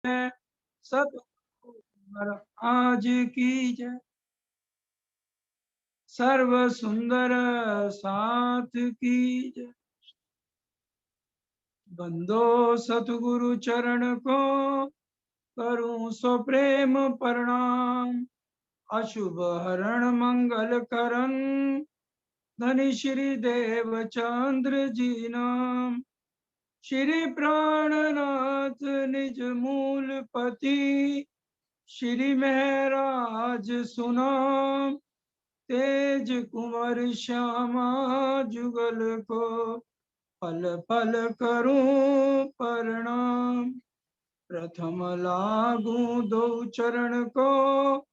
सतगुरु आज की जय। सर्व सुंदर साथ की जय। बंदो सतगुरु चरण को करूं सो प्रेम प्रणाम। अशुभ हरण मंगल करन धनी श्री देव चंद्र जी नाम। श्री प्राणनाथ निज मूल पति श्री महराज सुनाम। तेज कुंवर श्यामा जुगल को पल पल करूं प्रणाम। प्रथम लागू दो चरण को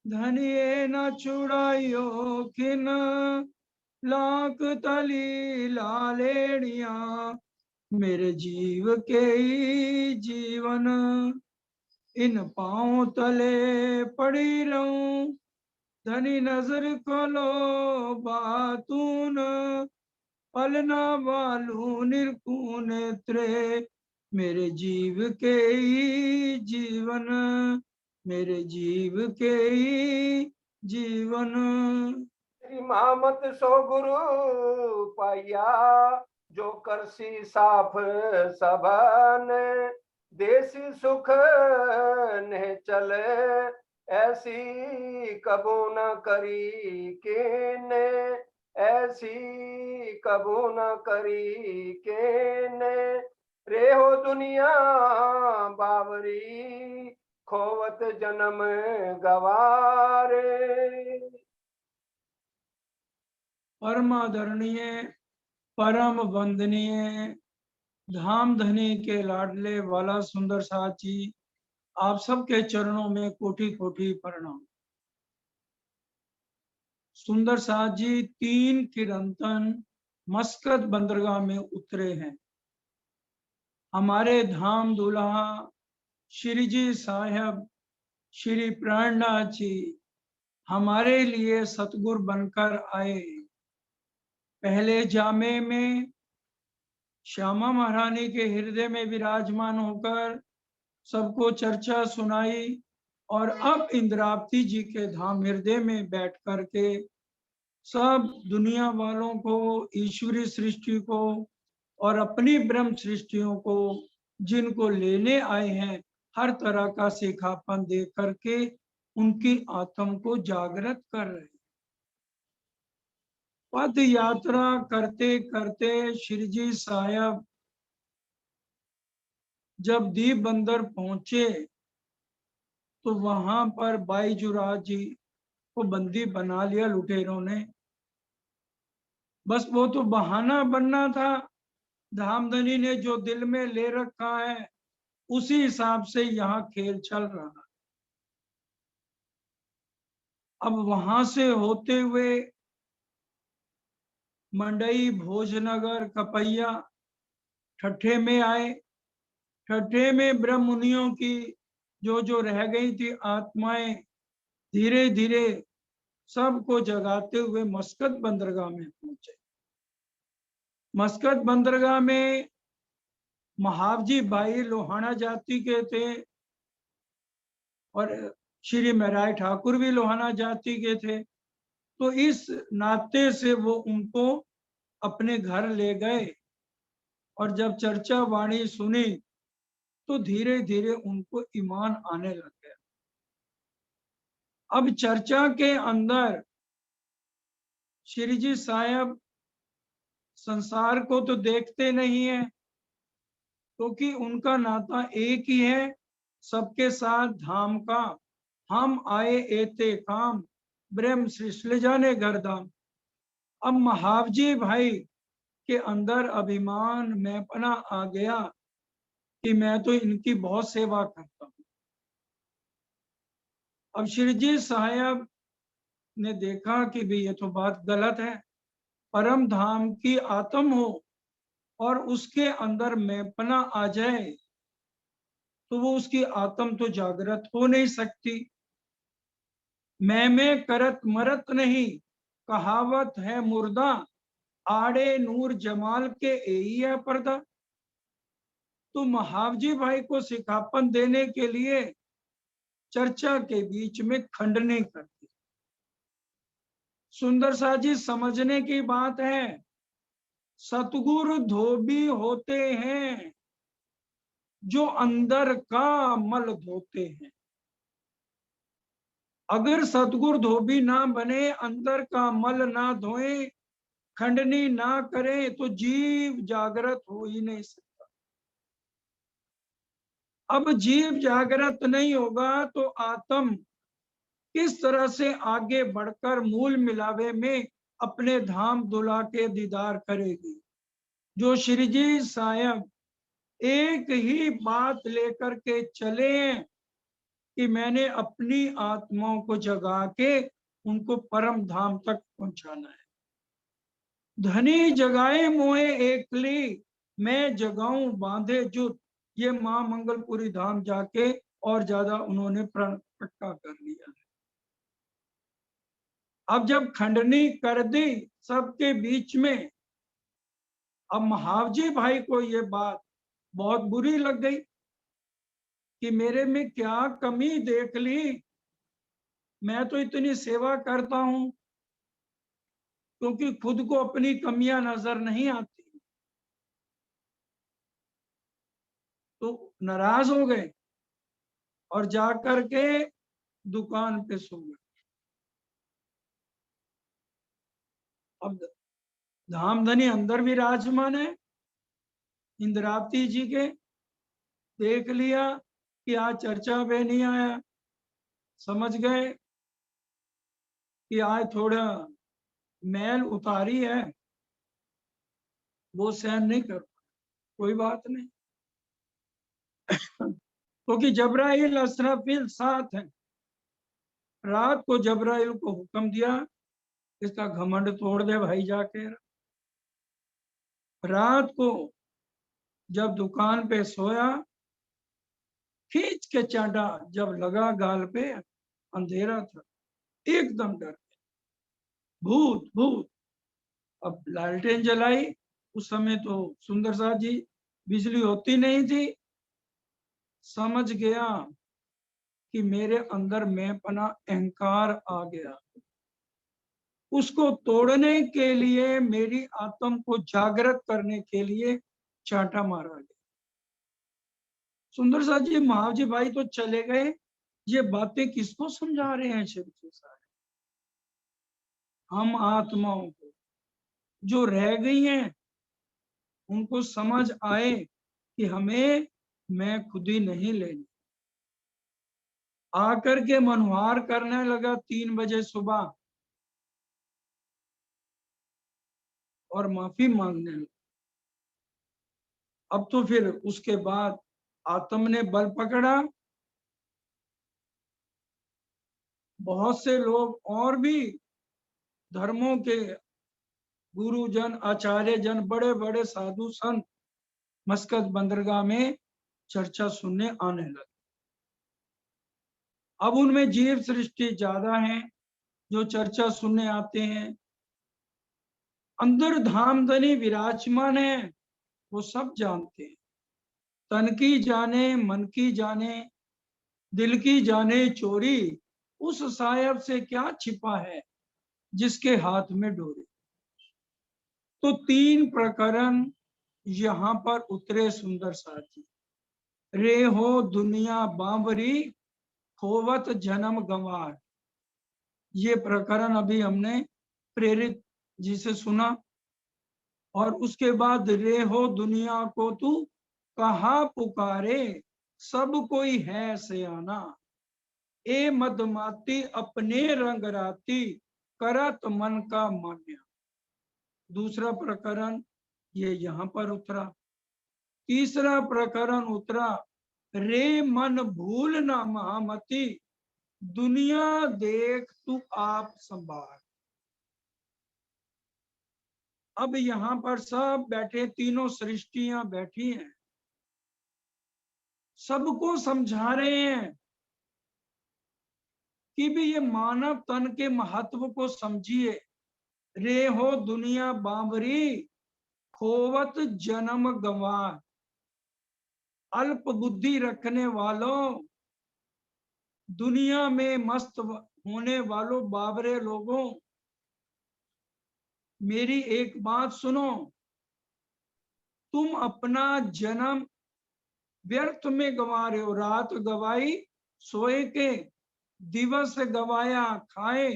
धनिए न छुड़ाइयो खिन। लाख तली लालेड़िया मेरे जीव के ही जीवन। इन पांव तले पड़ी रहूं धनी नजर खोलो बातून। पलना वालू निरकू नेत्रे मेरे जीव के ही जीवन। मेरे जीव के ही जीवन। मामत सो गुरु पाया जो करसी साफ सबन। देसी सुख ने चले ऐसी कबू न करी केने। ऐसी कबू न करी केने। रे हो दुनिया बावरी खोवत जन्म गवारे। परम आदरणीय परम वंदनीय धाम धनी के लाडले वाला सुंदर साथ जी, आप सबके चरणों में कोटि कोटि प्रणाम। सुंदर साथ जी 3 किरंतन मस्कत बंदरगाह में उतरे हैं। हमारे धाम दूल्हा श्री जी साहब श्री प्राणनाथ जी हमारे लिए सतगुरु बनकर आए। पहले जामे में श्यामा महारानी के हृदय में विराजमान होकर सबको चर्चा सुनाई और अब इंद्रावती जी के धाम हृदय में बैठ करके सब दुनिया वालों को, ईश्वरी सृष्टि को और अपनी ब्रह्म सृष्टियों को जिनको लेने आए हैं हर तरह का सिखापन दे करके उनकी आत्म को जागृत कर रहे। पद यात्रा करते करते श्री जी साहब जब दीप बंदर पहुंचे तो वहां पर बाईजुराज जी को बंदी बना लिया लुटेरों ने। बस वो तो बहाना बनना था। धामधनी ने जो दिल में ले रखा है उसी हिसाब से यहाँ खेल चल रहा है। अब वहां से होते हुए मंडई, भोजनगर, कपैया, ठट्ठे में आए। ठट्ठे में ब्रह्म मुनियों की जो रह गई थी आत्माएं धीरे धीरे सबको जगाते हुए मस्कत बंदरगाह में पहुंचे। मस्कत बंदरगाह में महावजी भाई लोहाना जाति के थे और श्री महराज ठाकुर भी लोहाना जाति के थे। तो इस नाते से वो उनको अपने घर ले गए और जब चर्चा वाणी सुनी तो धीरे धीरे उनको ईमान आने लग गया। अब चर्चा के अंदर श्री जी साहब संसार को तो देखते नहीं है क्योंकि उनका नाता एक ही है सबके साथ धाम का। हम आए एते काम ब्रह्म सृष्टि जाने घर धाम। अब महावजी भाई के अंदर अभिमान में पना आ गया कि मैं तो इनकी बहुत सेवा करता हूं। अब श्री जी साहब ने देखा कि भाई ये तो बात गलत है। परम धाम की आत्म हो और उसके अंदर मैपना आ जाए तो वो उसकी आत्म तो जागृत हो नहीं सकती। मैं करत मरत नहीं कहावत है मुर्दा आड़े नूर जमाल के यही है पर्दा। तो महावजी भाई को सिखापन देने के लिए चर्चा के बीच में खंडनी कर दी। सुंदर सा जी समझने की बात है, सतगुरु धोबी होते हैं जो अंदर का मल धोते हैं। अगर सतगुरु धोबी ना बने, अंदर का मल ना धोए, खंडनी ना करे, तो जीव जागृत हो ही नहीं सकता। अब जीव जागृत नहीं होगा तो आत्म किस तरह से आगे बढ़कर मूल मिलावे में अपने धाम दुला के दीदार करेगी। जो श्री जी साहब एक ही बात लेकर के चले कि मैंने अपनी आत्माओं को जगा के उनको परम धाम तक पहुंचाना है। धनी जगाए मोहे एकली, मैं जगाऊं बांधे जुट। ये मां मंगलपुरी धाम जाके और ज्यादा उन्होंने प्रण पक्का कर लिया है। अब जब खंडनी कर दी सबके बीच में, अब महावजी भाई को ये बात बहुत बुरी लग गई कि मेरे में क्या कमी देख ली, मैं तो इतनी सेवा करता हूं, क्योंकि खुद को अपनी कमियां नजर नहीं आती, तो नाराज हो गए और जाकर के दुकान पे सो गए। अब धामधनी अंदर विराजमान है, इंद्रावती जी के देख लिया कि आज चर्चा में नहीं आया, समझ गए कि आज थोड़ा मैल उतारी है, वो सहन नहीं कर पाए। कोई बात नहीं, क्योंकि जबराइल असराफिल साथ है। रात को जबराइल को हुक्म दिया, इसका घमंड तोड़ दे भाई जाके। रात को जब दुकान पे सोया, खींच के चांटा जब लगा गाल पे, अंधेरा था, एकदम डर गया, भूत भूत। अब लालटेन जलाई, उस समय तो सुंदर सा जी बिजली होती नहीं थी, समझ गया कि मेरे अंदर मैं पना अहंकार आ गया। उसको तोड़ने के लिए, मेरी आत्म को जागृत करने के लिए चांटा मारा गया। सुंदर सा जी महावजी भाई तो चले गए, ये बातें किसको समझा रहे हैं शिव जी साहब? हम आत्माओं को जो रह गई हैं, उनको समझ आए कि हमें मैं खुद ही नहीं लेनी। आकर के मनोहार करने लगा 3 बजे सुबह और माफी मांगने लगा। अब तो फिर उसके बाद आत्म ने बल पकड़ा। बहुत से लोग और भी धर्मों के गुरुजन, आचार्य जन, बड़े बड़े साधु संत मस्कत बंदरगाह में चर्चा सुनने आने लगे। अब उनमें जीव सृष्टि ज्यादा है जो चर्चा सुनने आते हैं। अंदर धामधनी विराजमान है, वो सब जानते हैं। तन की जाने, मन की जाने, दिल की जाने चोरी, उस साहब से क्या छिपा है जिसके हाथ में डोरी। तो 3 प्रकरण यहाँ पर उतरे सुंदर साथी। रे हो दुनिया बांबरी, खोवत जन्म गंवार। ये प्रकरण अभी हमने प्रेरित जी से सुना। और उसके बाद रे हो दुनिया को तू कहा पुकारे, सब कोई है सयाना, ए मदमाती अपने रंग राती, करत मन का मान्या। दूसरा प्रकरण ये यहाँ पर उतरा। तीसरा प्रकरण उतरा, रे मन भूल ना महामती, दुनिया देख तू आप संभाल। अब यहाँ पर सब बैठे, तीनों सृष्टियां बैठी हैं, सबको समझा रहे हैं कि भी ये मानव तन के महत्व को समझिए। रे हो दुनिया बांबरी, खोवत जन्म गंवार। अल्प बुद्धि रखने वालों, दुनिया में मस्त होने वालों, बाबरे लोगों, मेरी एक बात सुनो। तुम अपना जन्म व्यर्थ में गंवा रहे हो। रात गवाई सोए के, दिवस गवाया खाए,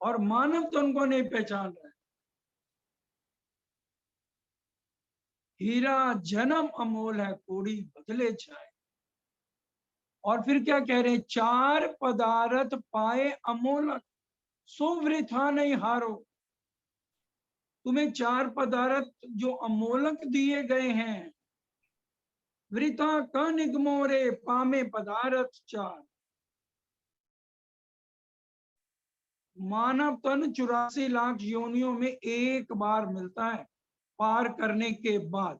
और मानव तो उनको नहीं पहचान रहा है। हीरा जन्म अमोल है, कोड़ी बदले छाए। और फिर क्या कह रहे हैं, चार पदार्थ पाए अमोलक, सो वृथा नहीं हारो। तुम्हें चार पदार्थ जो अमोलक दिए गए हैं, वृथा का निगमोरे पामे पदार्थ चार। मानव तन 84 लाख योनियों में एक बार मिलता है, पार करने के बाद।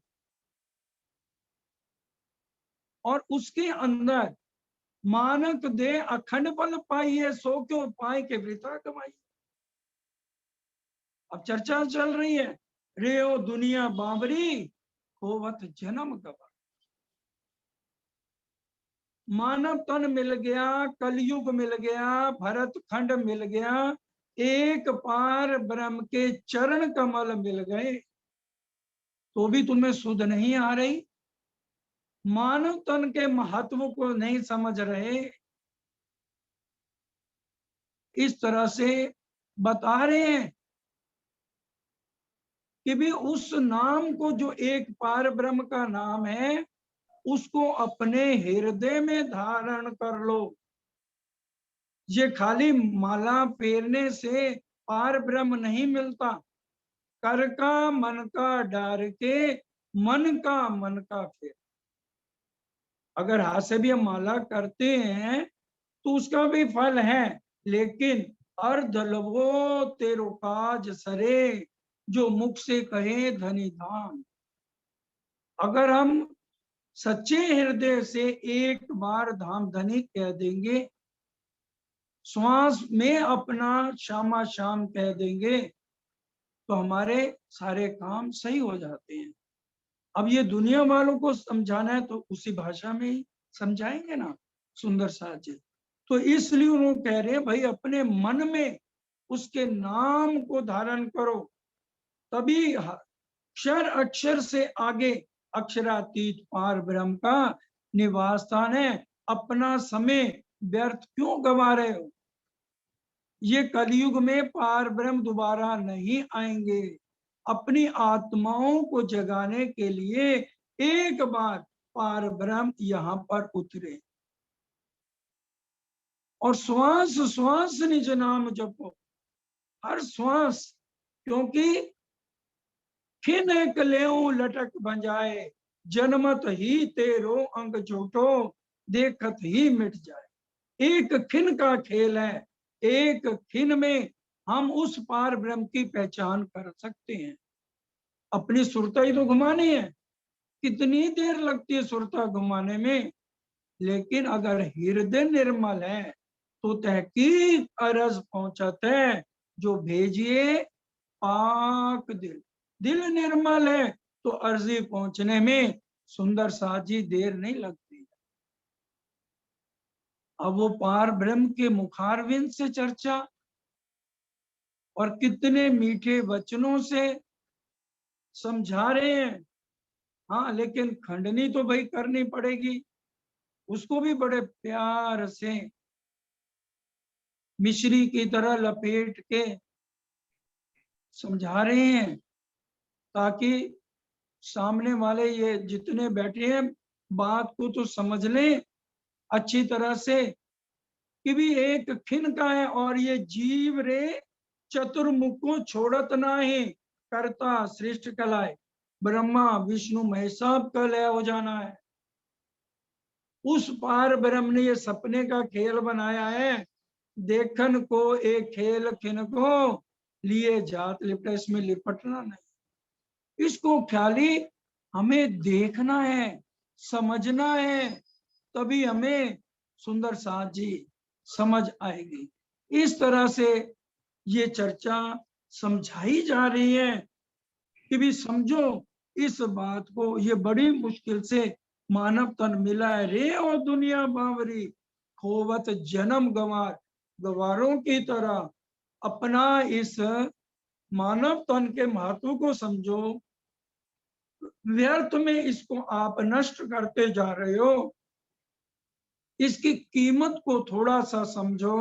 और उसके अंदर मानक दे अखंड बल पाइए, सो क्यों पाए के वृथा कमाई। अब चर्चा चल रही है, रे ओ दुनिया बाबरी, खोवत जन्म गवा। मानव तन मिल गया, कलयुग मिल गया, भरत खंड मिल गया, एक पार ब्रह्म के चरण कमल मिल गए, तो भी तुम्हें सुध नहीं आ रही। मानव तन के महत्व को नहीं समझ रहे। इस तरह से बता रहे हैं कि भी उस नाम को, जो एक पार ब्रह्म का नाम है, उसको अपने हृदय में धारण कर लो। ये खाली माला फेरने से पार ब्रह्म नहीं मिलता। कर का मन का डार के, मन का फेर। अगर हाथ से भी हम माला करते हैं तो उसका भी फल है, लेकिन अर्ध लवो तेरो काज सरे, जो मुख से कहे धनी धाम। अगर हम सच्चे हृदय से एक बार धाम धनी कह देंगे, श्वास में अपना श्यामा श्याम कह देंगे, तो हमारे सारे काम सही हो जाते हैं। अब ये दुनिया वालों को समझाना है तो उसी भाषा में ही समझाएंगे ना, सुंदर साथ जी। तो इसलिए उन्होंने कह रहे हैं, भाई अपने मन में उसके नाम को धारण करो, तभी अक्षर अक्षर से आगे अक्षरातीत पार ब्रह्म का निवास स्थान है। अपना समय व्यर्थ क्यों गवा रहे हो। ये कलयुग में पार ब्रह्म दोबारा नहीं आएंगे। अपनी आत्माओं को जगाने के लिए एक बार पार ब्रह्म यहाँ पर उतरे, और श्वास श्वास निज नाम जपो। हर श्वास, क्योंकि खिन एक लेऊ लटक बंजाए, जनमत ही तेरो अंग झूठो, देखत ही मिट जाए। एक खिन का खेल है, एक खिन में हम उस पार ब्रह्म की पहचान कर सकते हैं। अपनी सुरता ही तो घुमानी है, कितनी देर लगती है सुरता घुमाने में, लेकिन अगर हृदय निर्मल है तो तहकीक अरज पहुंचत है, जो भेजिए पाक दिल। दिल निर्मल है तो अर्जी पहुंचने में सुंदर साजी देर नहीं लगती। अब वो पार ब्रह्म के मुखारविंद से चर्चा, और कितने मीठे वचनों से समझा रहे हैं। हाँ, लेकिन खंडनी तो भाई करनी पड़ेगी, उसको भी बड़े प्यार से मिश्री की तरह लपेट के समझा रहे हैं, ताकि सामने वाले ये जितने बैठे हैं बात को तो समझ लें अच्छी तरह से, कि भी एक खिन का है, और ये जीव रे चतुर्मुख को छोड़त नाही, करता श्रेष्ठ कलाए, ब्रह्मा विष्णु महेश का लय हो जाना है। उस पार ब्रह्म ने ये सपने का खेल बनाया है, देखन को एक खेल खिन को, लिए जात लिपटा, इसमें लिपटना नहीं। इसको ख्याली हमें देखना है, समझना है, तभी हमें सुंदर साथ जी समझ आएगी। इस तरह से ये चर्चा समझाई जा रही है कि भी समझो इस बात को, ये बड़ी मुश्किल से मानव तन मिला है रे और दुनिया बावरी, खोवत जन्म गंवार, गवारों की तरह अपना इस मानव तन के महत्व को समझो। व्यर्थ में इसको आप नष्ट करते जा रहे हो, इसकी कीमत को थोड़ा सा समझो।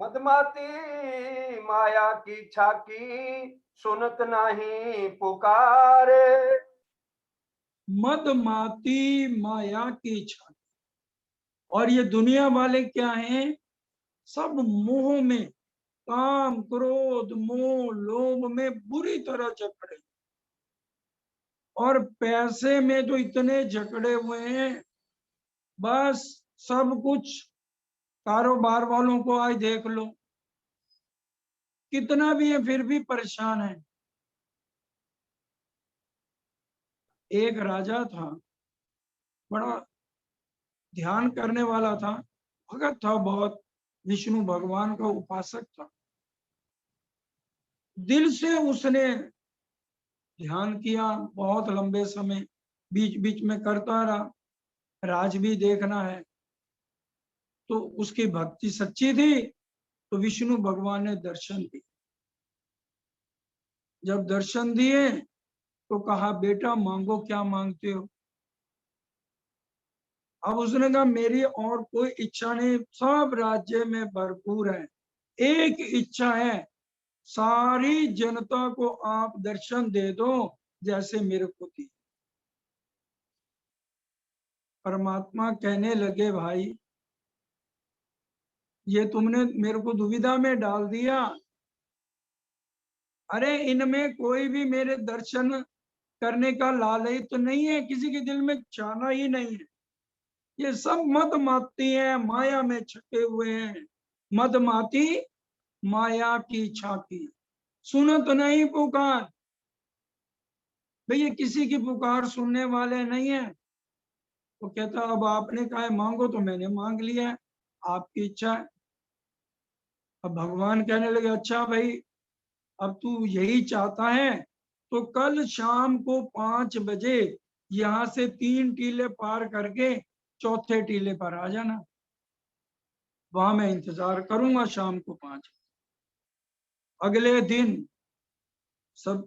मदमाती माया की छाकी सुनत नहीं पुकारे। मदमाती माया की छाती, और ये दुनिया वाले क्या हैं? सब मोह में, काम क्रोध मोह लोभ में बुरी तरह जकड़े, और पैसे में तो इतने जकड़े हुए हैं, बस सब कुछ। कारोबार वालों को आज देख लो, कितना भी है फिर भी परेशान है। एक राजा था, बड़ा ध्यान करने वाला था, भगत था बहुत, विष्णु भगवान का उपासक था। दिल से उसने ध्यान किया बहुत लंबे समय, बीच बीच में करता रहा, राज भी देखना है। तो उसकी भक्ति सच्ची थी, तो विष्णु भगवान ने दर्शन दिए। जब दर्शन दिए तो कहा, बेटा मांगो, क्या मांगते हो? अब उसने कहा, मेरी और कोई इच्छा नहीं, सब राज्य में भरपूर है, एक इच्छा है, सारी जनता को आप दर्शन दे दो जैसे मेरे को दी। परमात्मा कहने लगे, भाई ये तुमने मेरे को दुविधा में डाल दिया। अरे इनमें कोई भी मेरे दर्शन करने का लालच तो नहीं है, किसी के दिल में चाहना ही नहीं है। ये सब मद माती है, माया में छके हुए हैं। मद माती माया की छाती, सुनत नहीं पुकार। भैया किसी की पुकार सुनने वाले नहीं है। वो कहता, अब आपने कहा है मांगो, तो मैंने मांग लिया है, आपकी इच्छा है। अब भगवान कहने लगे, अच्छा भाई, अब तू यही चाहता है तो कल शाम को 5 बजे यहाँ से 3 टीले पार करके चौथे टीले पर आ जाना, वहां मैं इंतजार करूंगा शाम को 5। अगले दिन सब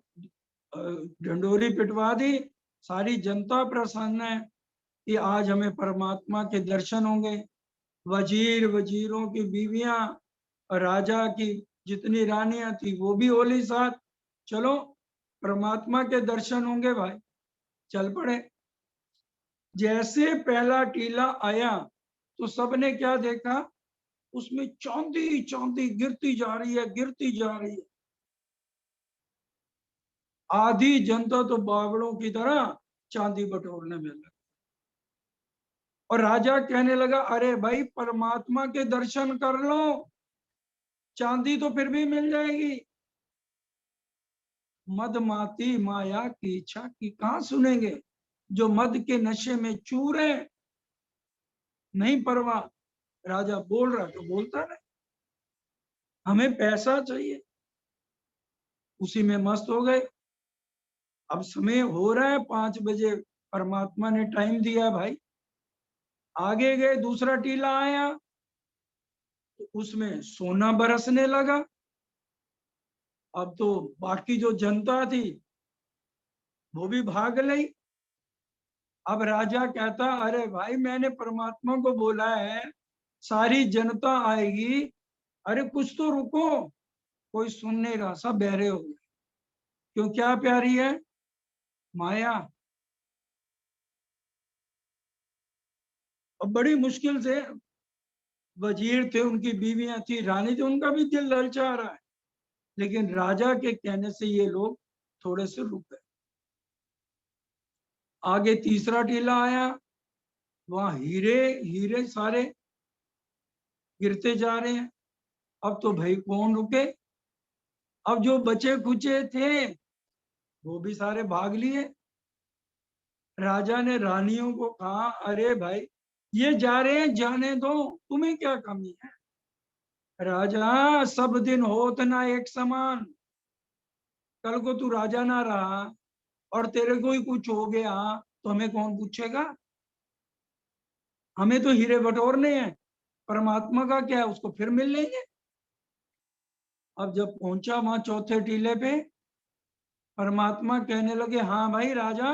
ढंडोरी पिटवा दी, सारी जनता प्रसन्न है कि आज हमें परमात्मा के दर्शन होंगे। वजीर, वजीरों की बीवियां, राजा की जितनी रानियां थी वो भी होली साथ, चलो परमात्मा के दर्शन होंगे भाई। चल पड़े। जैसे पहला टीला आया तो सबने क्या देखा, उसमें चांदी चांदी गिरती जा रही है, गिरती जा रही है। आधी जनता तो बावड़ों की तरह चांदी बटोरने में लगी, और राजा कहने लगा, अरे भाई परमात्मा के दर्शन कर लो, चांदी तो फिर भी मिल जाएगी। मद माती माया की इच्छा की कहां सुनेंगे, जो मद के नशे में चूर है, नहीं परवाह। राजा बोल रहा तो बोलता रहे, हमें पैसा चाहिए, उसी में मस्त हो गए। अब समय हो रहा है 5 बजे, परमात्मा ने टाइम दिया भाई। आगे गए, दूसरा टीला आया तो उसमें सोना बरसने लगा। अब तो बाकी जो जनता थी वो भी भाग गई। अब राजा कहता, अरे भाई मैंने परमात्मा को बोला है सारी जनता आएगी, अरे कुछ तो रुको। कोई सुन नहीं रहा, सब बहरे हो गए। क्यों, क्या प्यारी है? माया। अब बड़ी मुश्किल से, वजीर थे, उनकी बीवियां थी, रानी थी, उनका भी दिल ललचा रहा है, लेकिन राजा के कहने से ये लोग थोड़े से रुक गए। आगे तीसरा टीला आया, वहां हीरे हीरे सारे गिरते जा रहे हैं। अब तो भाई कौन रुके। अब जो बचे खुचे थे वो भी सारे भाग लिए। राजा ने रानियों को कहा, अरे भाई ये जा रहे हैं, जाने दो, तुम्हें क्या कमी है। राजा, सब दिन होत ना एक समान। कल को तू राजा ना रहा और तेरे को ही कुछ हो गया तो हमें कौन पूछेगा? हमें तो हीरे बटोरने हैं, परमात्मा का क्या है, उसको फिर मिल लेंगे। अब जब पहुंचा वहां चौथे टीले पे, परमात्मा कहने लगे, हाँ भाई राजा,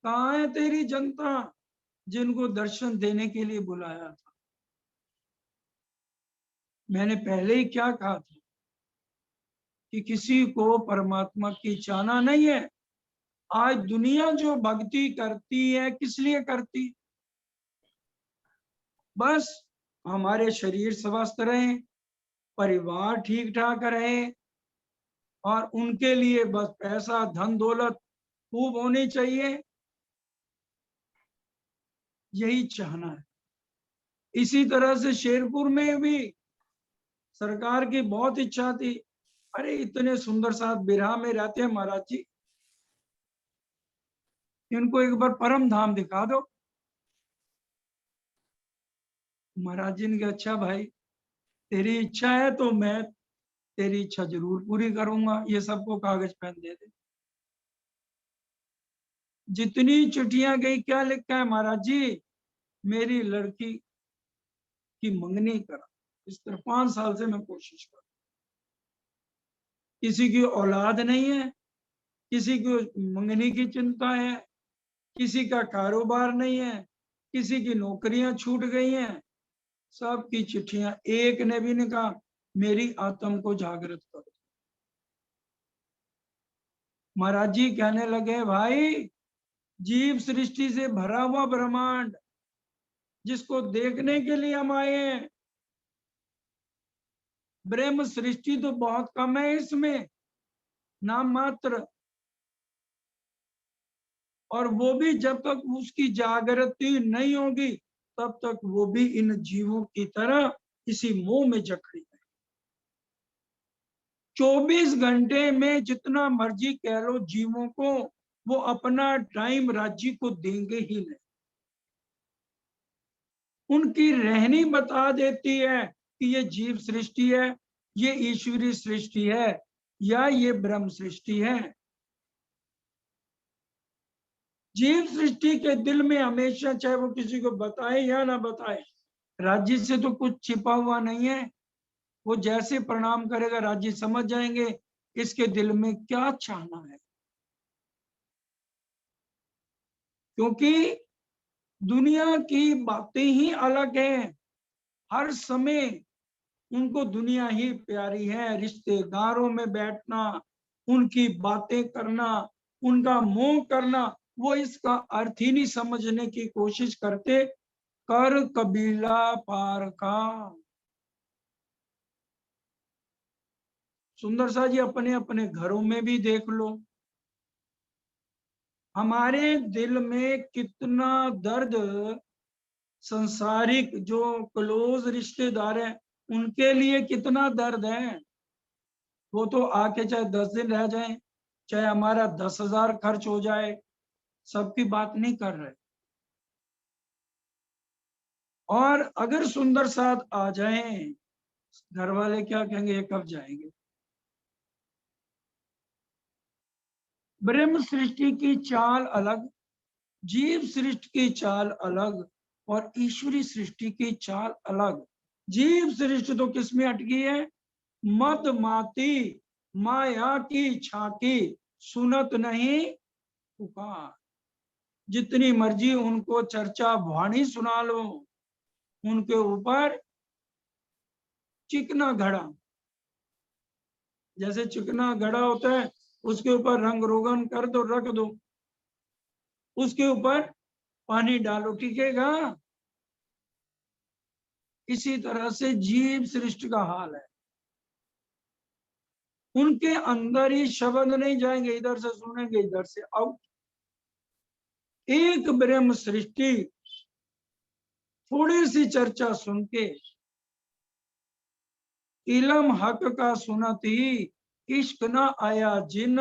कहाँ है तेरी जनता जिनको दर्शन देने के लिए बुलाया था? मैंने पहले ही क्या कहा था कि किसी को परमात्मा की चाहना नहीं है। आज दुनिया जो भक्ति करती है किस लिए करती? बस हमारे शरीर स्वस्थ रहे, परिवार ठीक ठाक रहे, और उनके लिए बस पैसा धन दौलत खूब होनी चाहिए, यही चाहना है। इसी तरह से शेरपुर में भी सरकार की बहुत इच्छा थी, अरे इतने सुंदर साथ बिरहा में रहते हैं महाराज जी, इनको एक बार परम धाम दिखा दो। महाराज जी ने कहा, अच्छा भाई, तेरी इच्छा है तो मैं तेरी इच्छा जरूर पूरी करूंगा, ये सबको कागज पेन दे दे। जितनी चिट्ठियां गई, क्या लिखा है महाराज जी? मेरी लड़की की मंगनी करा। इस तरह 5 साल से मैं कोशिश कर, किसी की औलाद नहीं है, किसी को मंगनी की चिंता है, किसी का कारोबार नहीं है, किसी की नौकरियां छूट गई हैं, सबकी चिट्ठियां, एक ने भी नहीं कहा मेरी आत्म को जागृत करो। महाराज जी कहने लगे, भाई जीव सृष्टि से भरा हुआ ब्रह्मांड जिसको देखने के लिए हम आए हैं, ब्रह्म सृष्टि तो बहुत कम है इसमें, नाम मात्र, और वो भी जब तक उसकी जागृति नहीं होगी तब तक वो भी इन जीवों की तरह इसी मोह में जकड़ी है। 24 घंटे में जितना मर्जी कह लो जीवों को, वो अपना टाइम राज्य को देंगे ही नहीं। उनकी रहनी बता देती है कि ये जीव सृष्टि है, ये ईश्वरी सृष्टि है, या ये ब्रह्म सृष्टि है। जीव सृष्टि के दिल में हमेशा, चाहे वो किसी को बताए या ना बताए, राज्य से तो कुछ छिपा हुआ नहीं है। वो जैसे प्रणाम करेगा राज्य समझ जाएंगे इसके दिल में क्या चाहना है, क्योंकि दुनिया की बातें ही अलग हैं। हर समय उनको दुनिया ही प्यारी है, रिश्तेदारों में बैठना, उनकी बातें करना, उनका मोह करना, वो इसका अर्थ ही नहीं समझने की कोशिश करते। कर कबीला पार का। सुंदर सा जी, अपने अपने घरों में भी देख लो, हमारे दिल में कितना दर्द, संसारिक जो क्लोज रिश्तेदार हैं उनके लिए कितना दर्द है। वो तो आके चाहे 10 दिन रह जाएं, चाहे हमारा 10,000 खर्च हो जाए, सबकी बात नहीं कर रहे। और अगर सुंदर साथ आ जाएं, घर वाले क्या कहेंगे, ये कब जाएंगे? ब्रह्म सृष्टि की चाल अलग, जीव सृष्टि की चाल अलग, और ईश्वरी सृष्टि की चाल अलग। जीव सृष्टि तो किसमें अटकी है? मद माती माया की छाती, सुनत नहीं पुकार। जितनी मर्जी उनको चर्चा वाणी सुना लो, उनके ऊपर चिकना घड़ा, जैसे चिकना घड़ा होता है, उसके ऊपर रंग रोगन कर दो, रख दो, उसके ऊपर पानी डालो, टिकेगा? इसी तरह से जीव सृष्टि का हाल है। उनके अंदर ही शब्द नहीं जाएंगे, इधर से सुनेंगे इधर से आउट। एक ब्रह्म सृष्टि थोड़ी सी चर्चा सुन के, इलम हक का सुनती इश्क ना आया जिन,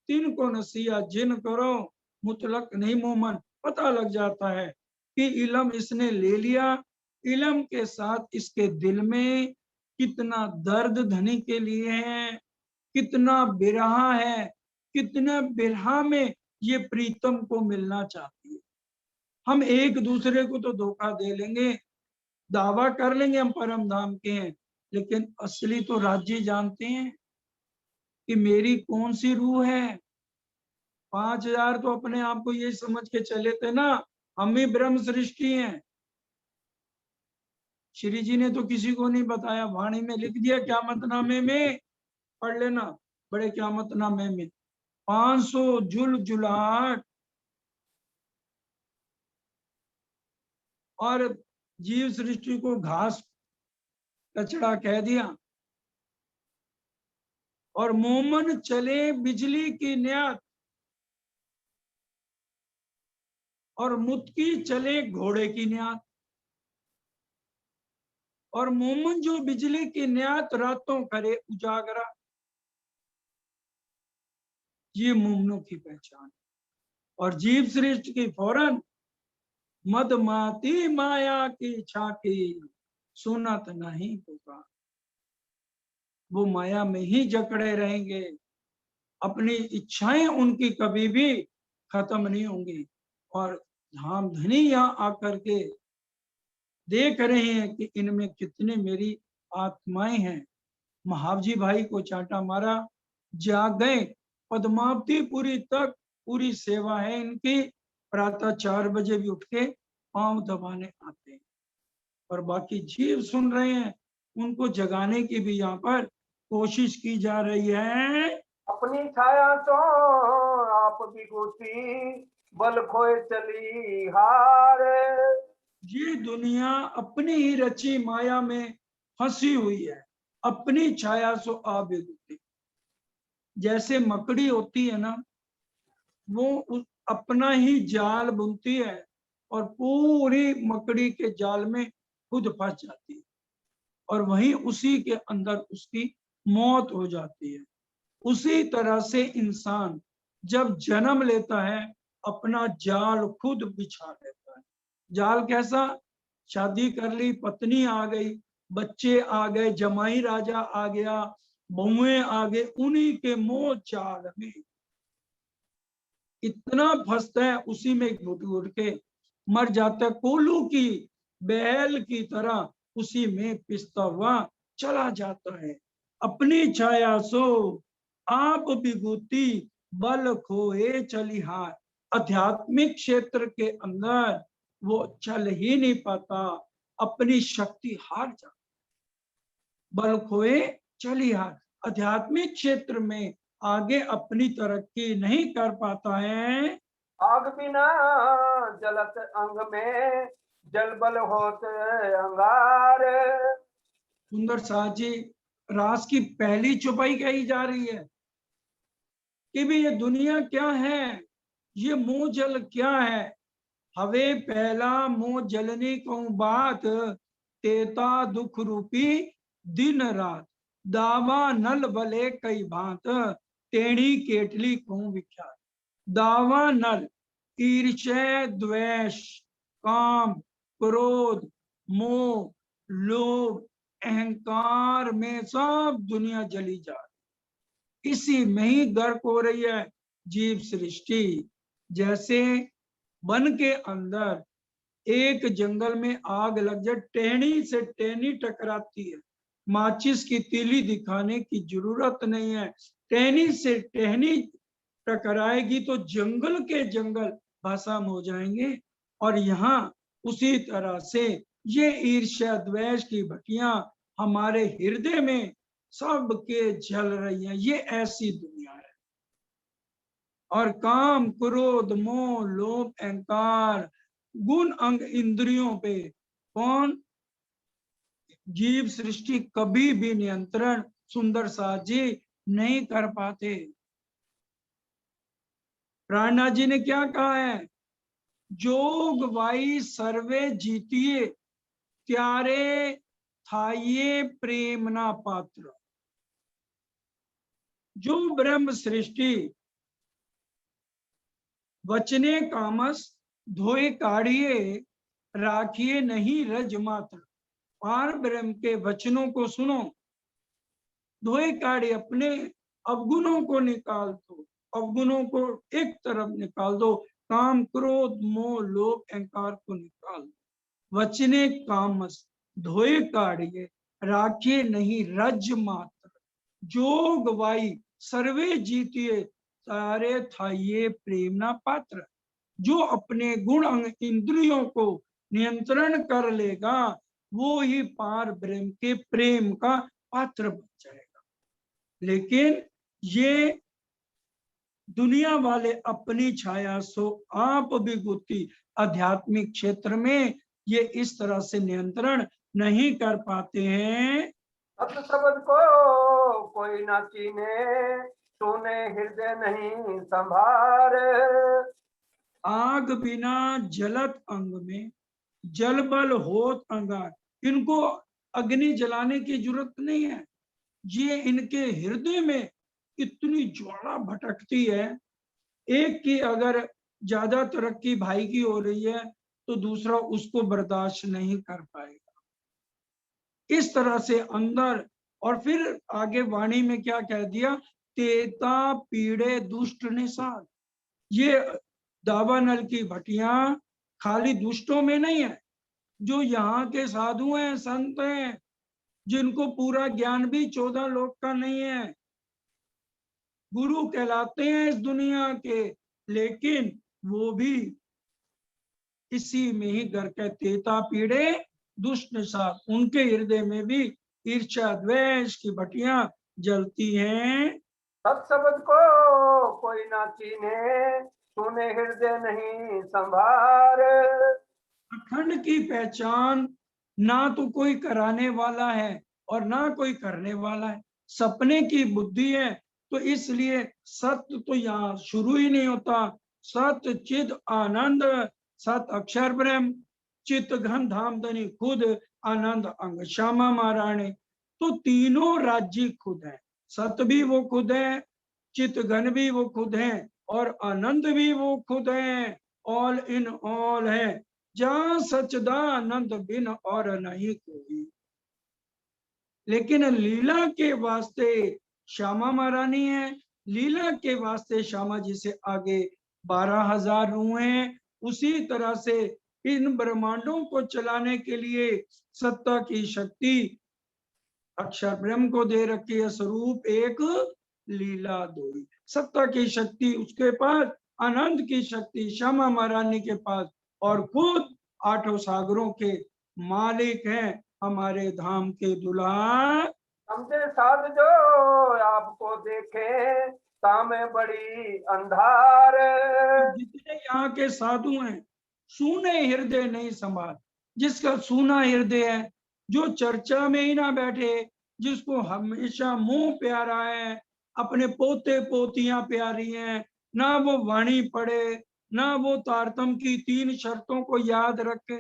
तिन को नसिया जिन करो मुतलक नहीं मोमन। पता लग जाता है कि इलम इसने ले लिया, इलम के साथ इसके दिल में कितना दर्द धनी के लिए है, कितना बिरहा है, कितना बिरहा में ये प्रीतम को मिलना चाहती है। हम एक दूसरे को तो धोखा दे लेंगे, दावा कर लेंगे हम परम धाम के हैं, लेकिन असली तो राज्य जानते हैं कि मेरी कौन सी रूह है। 5000 तो अपने आप को ये समझ के चले थे ना, हम ही ब्रह्म सृष्टि हैं। श्री जी ने तो किसी को नहीं बताया, वाणी में लिख दिया क़यामतनामे में, पढ़ लेना बड़े क़यामतनामे में। 500 जुलाहट और जीव सृष्टि को घास कचड़ा कह दिया। और मोमन चले बिजली की न्यात और मुत्की चले घोड़े की न्यात। और मोमन जो बिजली की न्यात रातों करे उजागरा, ये मोमनों की पहचान। और जीव सृष्टि की फौरन मदमाती माया की छाकी सुनत नहीं पुकार। वो माया में ही जकड़े रहेंगे, अपनी इच्छाएं उनकी कभी भी खत्म नहीं होंगी। और धाम धनी यहाँ आकर के देख रहे हैं कि इनमें कितने मेरी आत्माएं हैं। महावजी भाई को चाटा मारा, जाग गए। पद्मावतीपुरी तक पूरी सेवा है इनकी। प्रातः 4 बजे भी उठ के पांव दबाने आते हैं। और बाकी जीव सुन रहे हैं, उनको जगाने की भी यहाँ पर कोशिश की जा रही है। अपनी छाया सो आप विभूति बल खोए चली हार। ये दुनिया अपनी ही रची माया में फंसी हुई है, अपनी छाया सो आप विभूति। जैसे मकड़ी होती है ना, वो अपना ही जाल बुनती है और पूरी मकड़ी के जाल में खुद फंस जाती है, और वहीं उसी के अंदर उसकी मौत हो जाती है। उसी तरह से इंसान जब जन्म लेता है, अपना जाल खुद बिछा लेता है। जाल कैसा? शादी कर ली, पत्नी आ गई, बच्चे आ गए, जमाई राजा आ गया, बहुएं आ गए, उन्हीं के मोह जाल में इतना फंसता है, उसी में घुट घुट के मर जाता है। कोल्हू की बैल की तरह उसी में पिसता हुआ चला जाता है। अपनी छाया सो आप विभूति बल खोए चलिहार। आध्यात्मिक क्षेत्र के अंदर वो चल ही नहीं पाता, अपनी शक्ति हार जाता, बल खोए चलिहार। आध्यात्मिक क्षेत्र में आगे अपनी तरक्की नहीं कर पाता है। आग बिना जलत अंग में जल बल होत अंगार। सुंदर साथ जी, रास की पहली चौपाई कही जा रही है कि भी ये दुनिया क्या है, ये मोह जल क्या है। हवे पहला मोह जलने को बात, तेता दुख रूपी दिन रात। दावा नल बले कई भांत, टेढ़ी केटली को विख्यात। दावा नल ईर्ष्या द्वेष काम क्रोध मोह लोभ अहंकार में सब दुनिया जली जा रही, इसी में ही गर्क हो रही है जीव सृष्टि। जैसे वन के अंदर एक जंगल में आग लग जाए, टहनी से टहनी टकराती है, माचिस की तीली दिखाने की जरूरत नहीं है, टहनी से टहनी टकराएगी तो जंगल के जंगल भस्म हो जाएंगे। और यहाँ उसी तरह से ये ईर्ष्या द्वेष की भट्टियां हमारे हृदय में सबके जल रही है। ये ऐसी दुनिया है। और काम क्रोध मोह लोभ अहंकार गुण अंग इंद्रियों पे कौन? जीव सृष्टि कभी भी नियंत्रण सुंदर साथ जी नहीं कर पाते। प्राणनाथ जी ने क्या कहा है? जोग वाई सर्वे जीतिए, त्यारे थाइये प्रेम ना पात्र। जो ब्रह्म सृष्टि वचने कामस धोए काढ़िए, राखिए नहीं रज मात्र। पार ब्रह्म के वचनों को सुनो, धोए काढ़िए, अपने अवगुणों को निकाल दो, अवगुणों को एक तरफ निकाल दो, काम क्रोध मोह लोभ अहंकार को निकाल दो। वचने कामस धोए काढ़िए, राखे नहीं रज मात्र, जोग वाई सर्वे जीतिए, सारे था ये प्रेम ना पात्र। जो अपने गुण अंग इंद्रियों को नियंत्रण कर लेगा, वो ही पार ब्रह्म के प्रेम का पात्र बन जाएगा। लेकिन ये दुनिया वाले अपनी छाया सो आप विभूति आध्यात्मिक क्षेत्र में ये इस तरह से नियंत्रण नहीं कर पाते हैं। सत शब्द को कोई ना चीने, सुने हृदय नहीं संभार। आग बिना जलत अंग में, जल बल होत अंगार। इनको अग्नि जलाने की जरूरत नहीं है, ये इनके हृदय में इतनी ज्वाला भटकती है। एक की अगर ज्यादा तरक्की भाई की हो रही है तो दूसरा उसको बर्दाश्त नहीं कर पाएगा। इस तरह से अंदर, और फिर आगे वाणी में क्या कह दिया, तेता पीड़े दुष्ट निषाद। ये दावानल की भटियां खाली दुष्टों में नहीं है, जो यहाँ के साधु हैं, संत हैं, जिनको पूरा ज्ञान भी 14 लोक का नहीं है, गुरु कहलाते हैं इस दुनिया के, लेकिन वो भी इसी में ही घर के तेता पीड़े दुष्ट निषाद, उनके हृदय में भी ईर्ष्या द्वेष की भटियां जलती हैं। सत शब्द को कोई ना चीने, सुने हृदय नहीं संभार। अखंड की पहचान ना तो कोई कराने वाला है और ना कोई करने वाला है, सपने की बुद्धि है। तो इसलिए सत्य तो यहाँ शुरू ही नहीं होता। सत्य चिद आनंद, सत अक्षर ब्रह्म, चित्त घन धाम धनी खुद, आनंद अंग श्यामा महाराणी। तो तीनों राज्य खुद है, सत्य भी वो खुद है, चित्त घन भी वो खुद है, और आनंद भी वो खुद है। ऑल इन ऑल है, जहां सच्चिदानंद बिन और नहीं कोई। लेकिन लीला के वास्ते श्यामा महारानी है, लीला के वास्ते श्यामा जी से आगे 12,000 रूह हैं। उसी तरह से इन ब्रह्मांडों को चलाने के लिए सत्ता की शक्ति अक्षर ब्रह्म को दे रखी है, स्वरूप एक लीला दो। सत्ता की शक्ति उसके पास, आनंद की शक्ति श्यामा महारानी के पास, और खुद 8 सागरों के मालिक हैं हमारे धाम के दुल्हा। समझे साध जो आपको देखे, सामे बड़ी अंधार। जितने यहाँ के साधु हैं, सूने हृदय नहीं संभाल। जिसका सूना हृदय है, जो चर्चा में ही ना बैठे, जिसको हमेशा मुंह प्यारा है, अपने पोते पोतियां प्यारी हैं, ना वो वाणी पढ़े, ना वो तारतम की 3 शर्तों को याद रखे।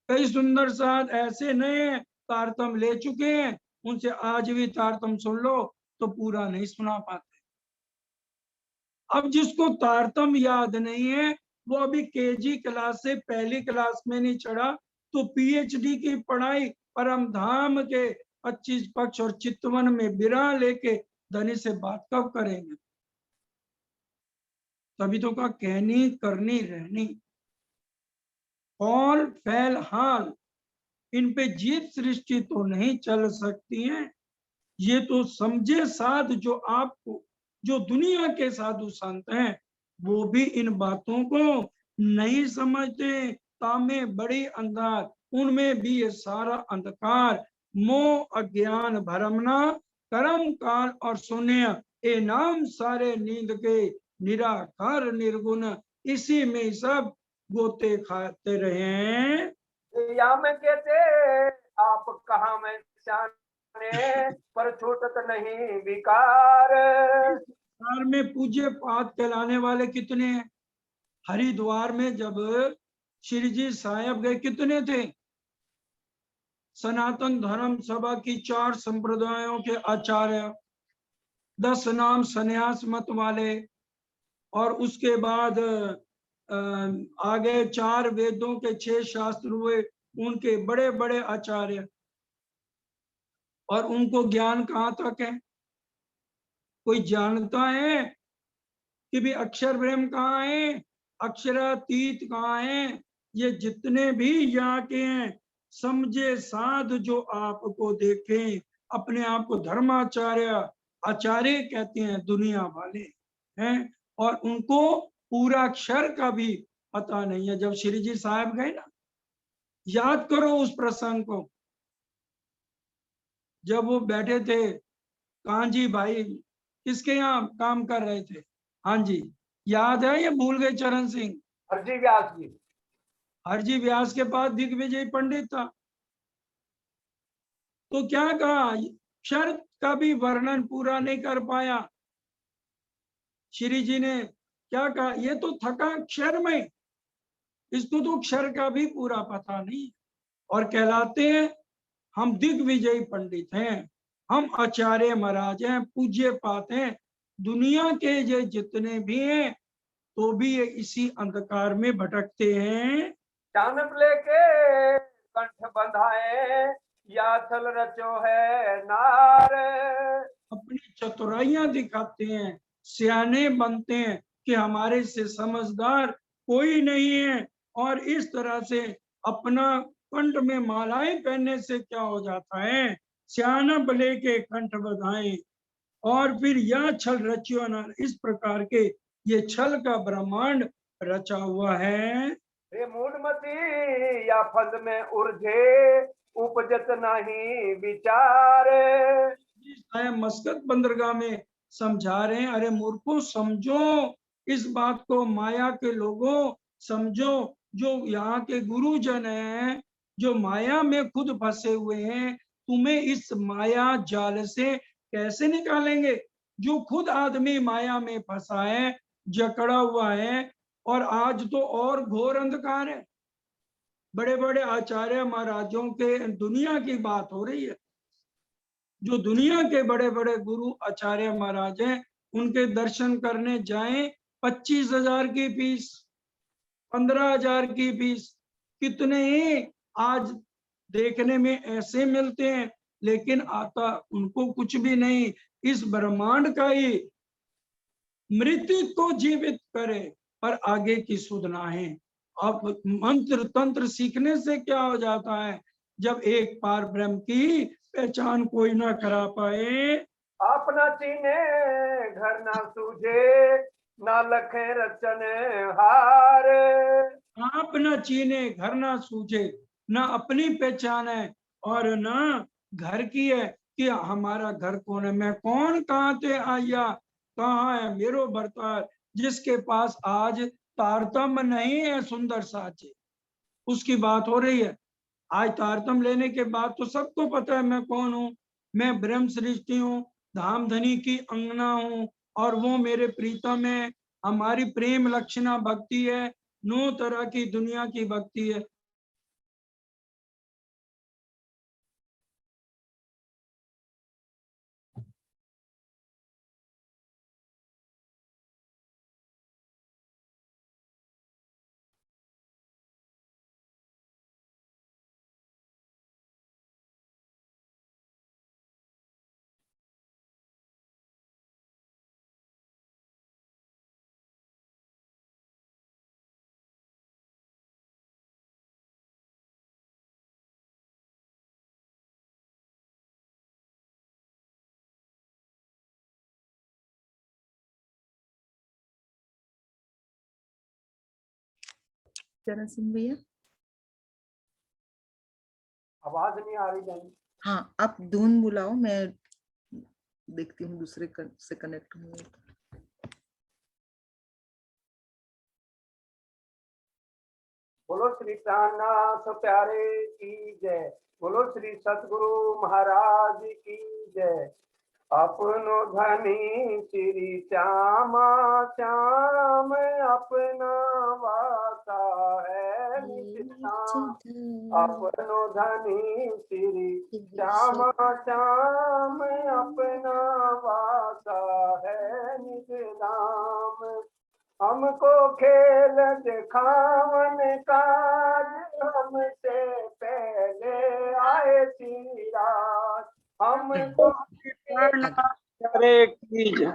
कई सुंदर साध ऐसे नए तारतम ले चुके हैं, उनसे आज भी तारतम सुन लो तो पूरा नहीं सुना पाते। अब जिसको तारतम याद नहीं है, वो अभी केजी क्लास से पहली क्लास में नहीं चढ़ा, तो पीएचडी की पढ़ाई परम धाम के 25 पक्ष और चितवन में बिरा लेके धनी से बात कब करेंगे। तभी तो का कहनी करनी रहनी, कौल फैल हाल, इन पे जीत सृष्टि तो नहीं चल सकती है। ये तो समझे साध जो आपको, जो दुनिया के साधु संत हैं, वो भी इन बातों को नहीं समझते। तामे बड़ी अंधार, उनमें भी ये सारा अंधकार, मोह अज्ञान भरमना, कर्म काल और शून्य, ये नाम सारे नींद के निराकार निर्गुण, इसी में सब गोते खाते रहे। या में कहते आप कहाँ में जाने, पर छूटत नहीं विकार। संसार में पूज्य पाठ कहलाने वाले कितने हैं। हरिद्वार में जब श्री जी साहेब गए, कितने थे। सनातन धर्म सभा की 4 संप्रदायों के आचार्य, 10 नाम संन्यास मत वाले, और उसके बाद आगे 4 वेदों के 6 शास्त्र हुए, उनके बड़े बड़े आचार्य, और उनको ज्ञान कहाँ तक है, कोई जानता है। कि भी अक्षर ब्रह्म कहाँ है, अक्षरातीत कहाँ है। ये जितने भी यहाँ के हैं समझे साध जो आपको देखें, अपने आप को धर्माचार्य आचार्य कहते हैं दुनिया वाले हैं, और उनको पूरा अक्षर का भी पता नहीं है। जब श्री जी साहब गए ना, याद करो उस प्रसंग को, जब वो बैठे थे कांजी भाई किसके यहाँ काम कर रहे थे, हाँ जी याद है या भूल गए चरण सिंह? हरजी व्यास जी। हरजी व्यास के पास दिग्विजय पंडित था, तो क्या कहा, अक्षर का भी वर्णन पूरा नहीं कर पाया। श्री जी ने क्या कहा, ये तो थका अक्षर में, इसको तो अक्षर का भी पूरा पता नहीं, और कहलाते हैं हम दिग्विजय पंडित हैं, हम आचार्य महाराज हैं, पूज्य पात हैं। दुनिया के ये जितने भी हैं तो भी ये इसी अंधकार में भटकते हैं। चानप लेके कंठ बंधाए या छल रचो है नार। अपनी चतुराइयां दिखाते हैं, सियाने बनते हैं कि हमारे से समझदार कोई नहीं है, और इस तरह से अपना कंठ में मालाएं पहनने से क्या हो जाता है, सियानप लेके कंठ बंधाए और फिर यह छल रचियो अनार। इस प्रकार के ये छल का ब्रह्मांड रचा हुआ है। रे मूढ़मती या फंद में उलझे उपजत नहीं विचार। मस्कत बंदरगाह में समझा रहे हैं, अरे मूर्खों समझो इस बात को, माया के लोगों समझो, जो यहाँ के गुरुजन हैं जो माया में खुद फंसे हुए हैं, तुम्हें इस माया जाल से कैसे निकालेंगे। जो खुद आदमी माया में फंसा है, जकड़ा हुआ है, और आज तो और घोर अंधकार है। बड़े बड़े आचार्य महाराजों के दुनिया की बात हो रही है, जो दुनिया के बड़े बड़े गुरु आचार्य महाराज हैं, उनके दर्शन करने जाएं 25,000 की फीस, 15,000 की फीस। कितने ही आज देखने में ऐसे मिलते हैं, लेकिन आता उनको कुछ भी नहीं। इस ब्रह्मांड का ही मृत्यु को जीवित करे पर आगे की सुध ना है। अब मंत्र तंत्र सीखने से क्या हो जाता है, जब एक पार ब्रह्म की पहचान कोई ना करा पाए। अपना चीने घर ना सूझे ना लखे रचन हार। आप न चीने घर ना सूझे, ना अपनी पहचान है और ना घर की है कि हमारा घर कौन है, मैं कौन, कहाँ से आया, कहाँ है मेरो भरतार। जिसके पास आज तारतम्य नहीं है सुंदर साचे, उसकी बात हो रही है। आज तारतम्य लेने के बाद तो सबको पता है मैं कौन हूँ, मैं ब्रह्म सृष्टि हूँ, धाम धनी की अंगना हूँ, और वो मेरे प्रीतम है। हमारी प्रेम लक्षणा भक्ति है, 9 तरह की दुनिया की भक्ति है। चरण सिंह भैया, आवाज नहीं आ रही बहन। हाँ आप धुन बुलाओ, मैं देखती हूँ दूसरे से कनेक्ट हुए। बोलो श्री प्राणनाथ प्यारे की जय, बोलो श्री सतगुरु महाराज की जय। अपनो धनी श्री श्यामा श्याम अपना वासा है निज धाम। अपनो धनी श्री श्यामा श्याम अपना वासा है निज धाम। हमको खेल दिखावन काज हमसे पहले आए श्री राज। हमको करे की जय।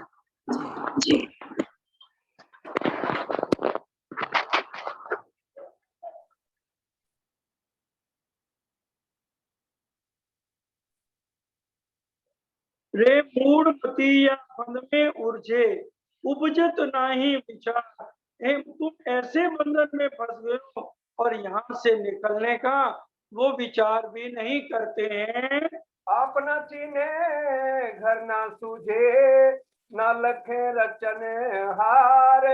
रे मूढ़मती या बंध में उलझे, उपजत नाही विचार। तुम ऐसे बंधन में फंस गए हो और यहाँ से निकलने का वो विचार भी नहीं करते हैं। अपना चीने घर ना सूझे, ना लखे रचन हार।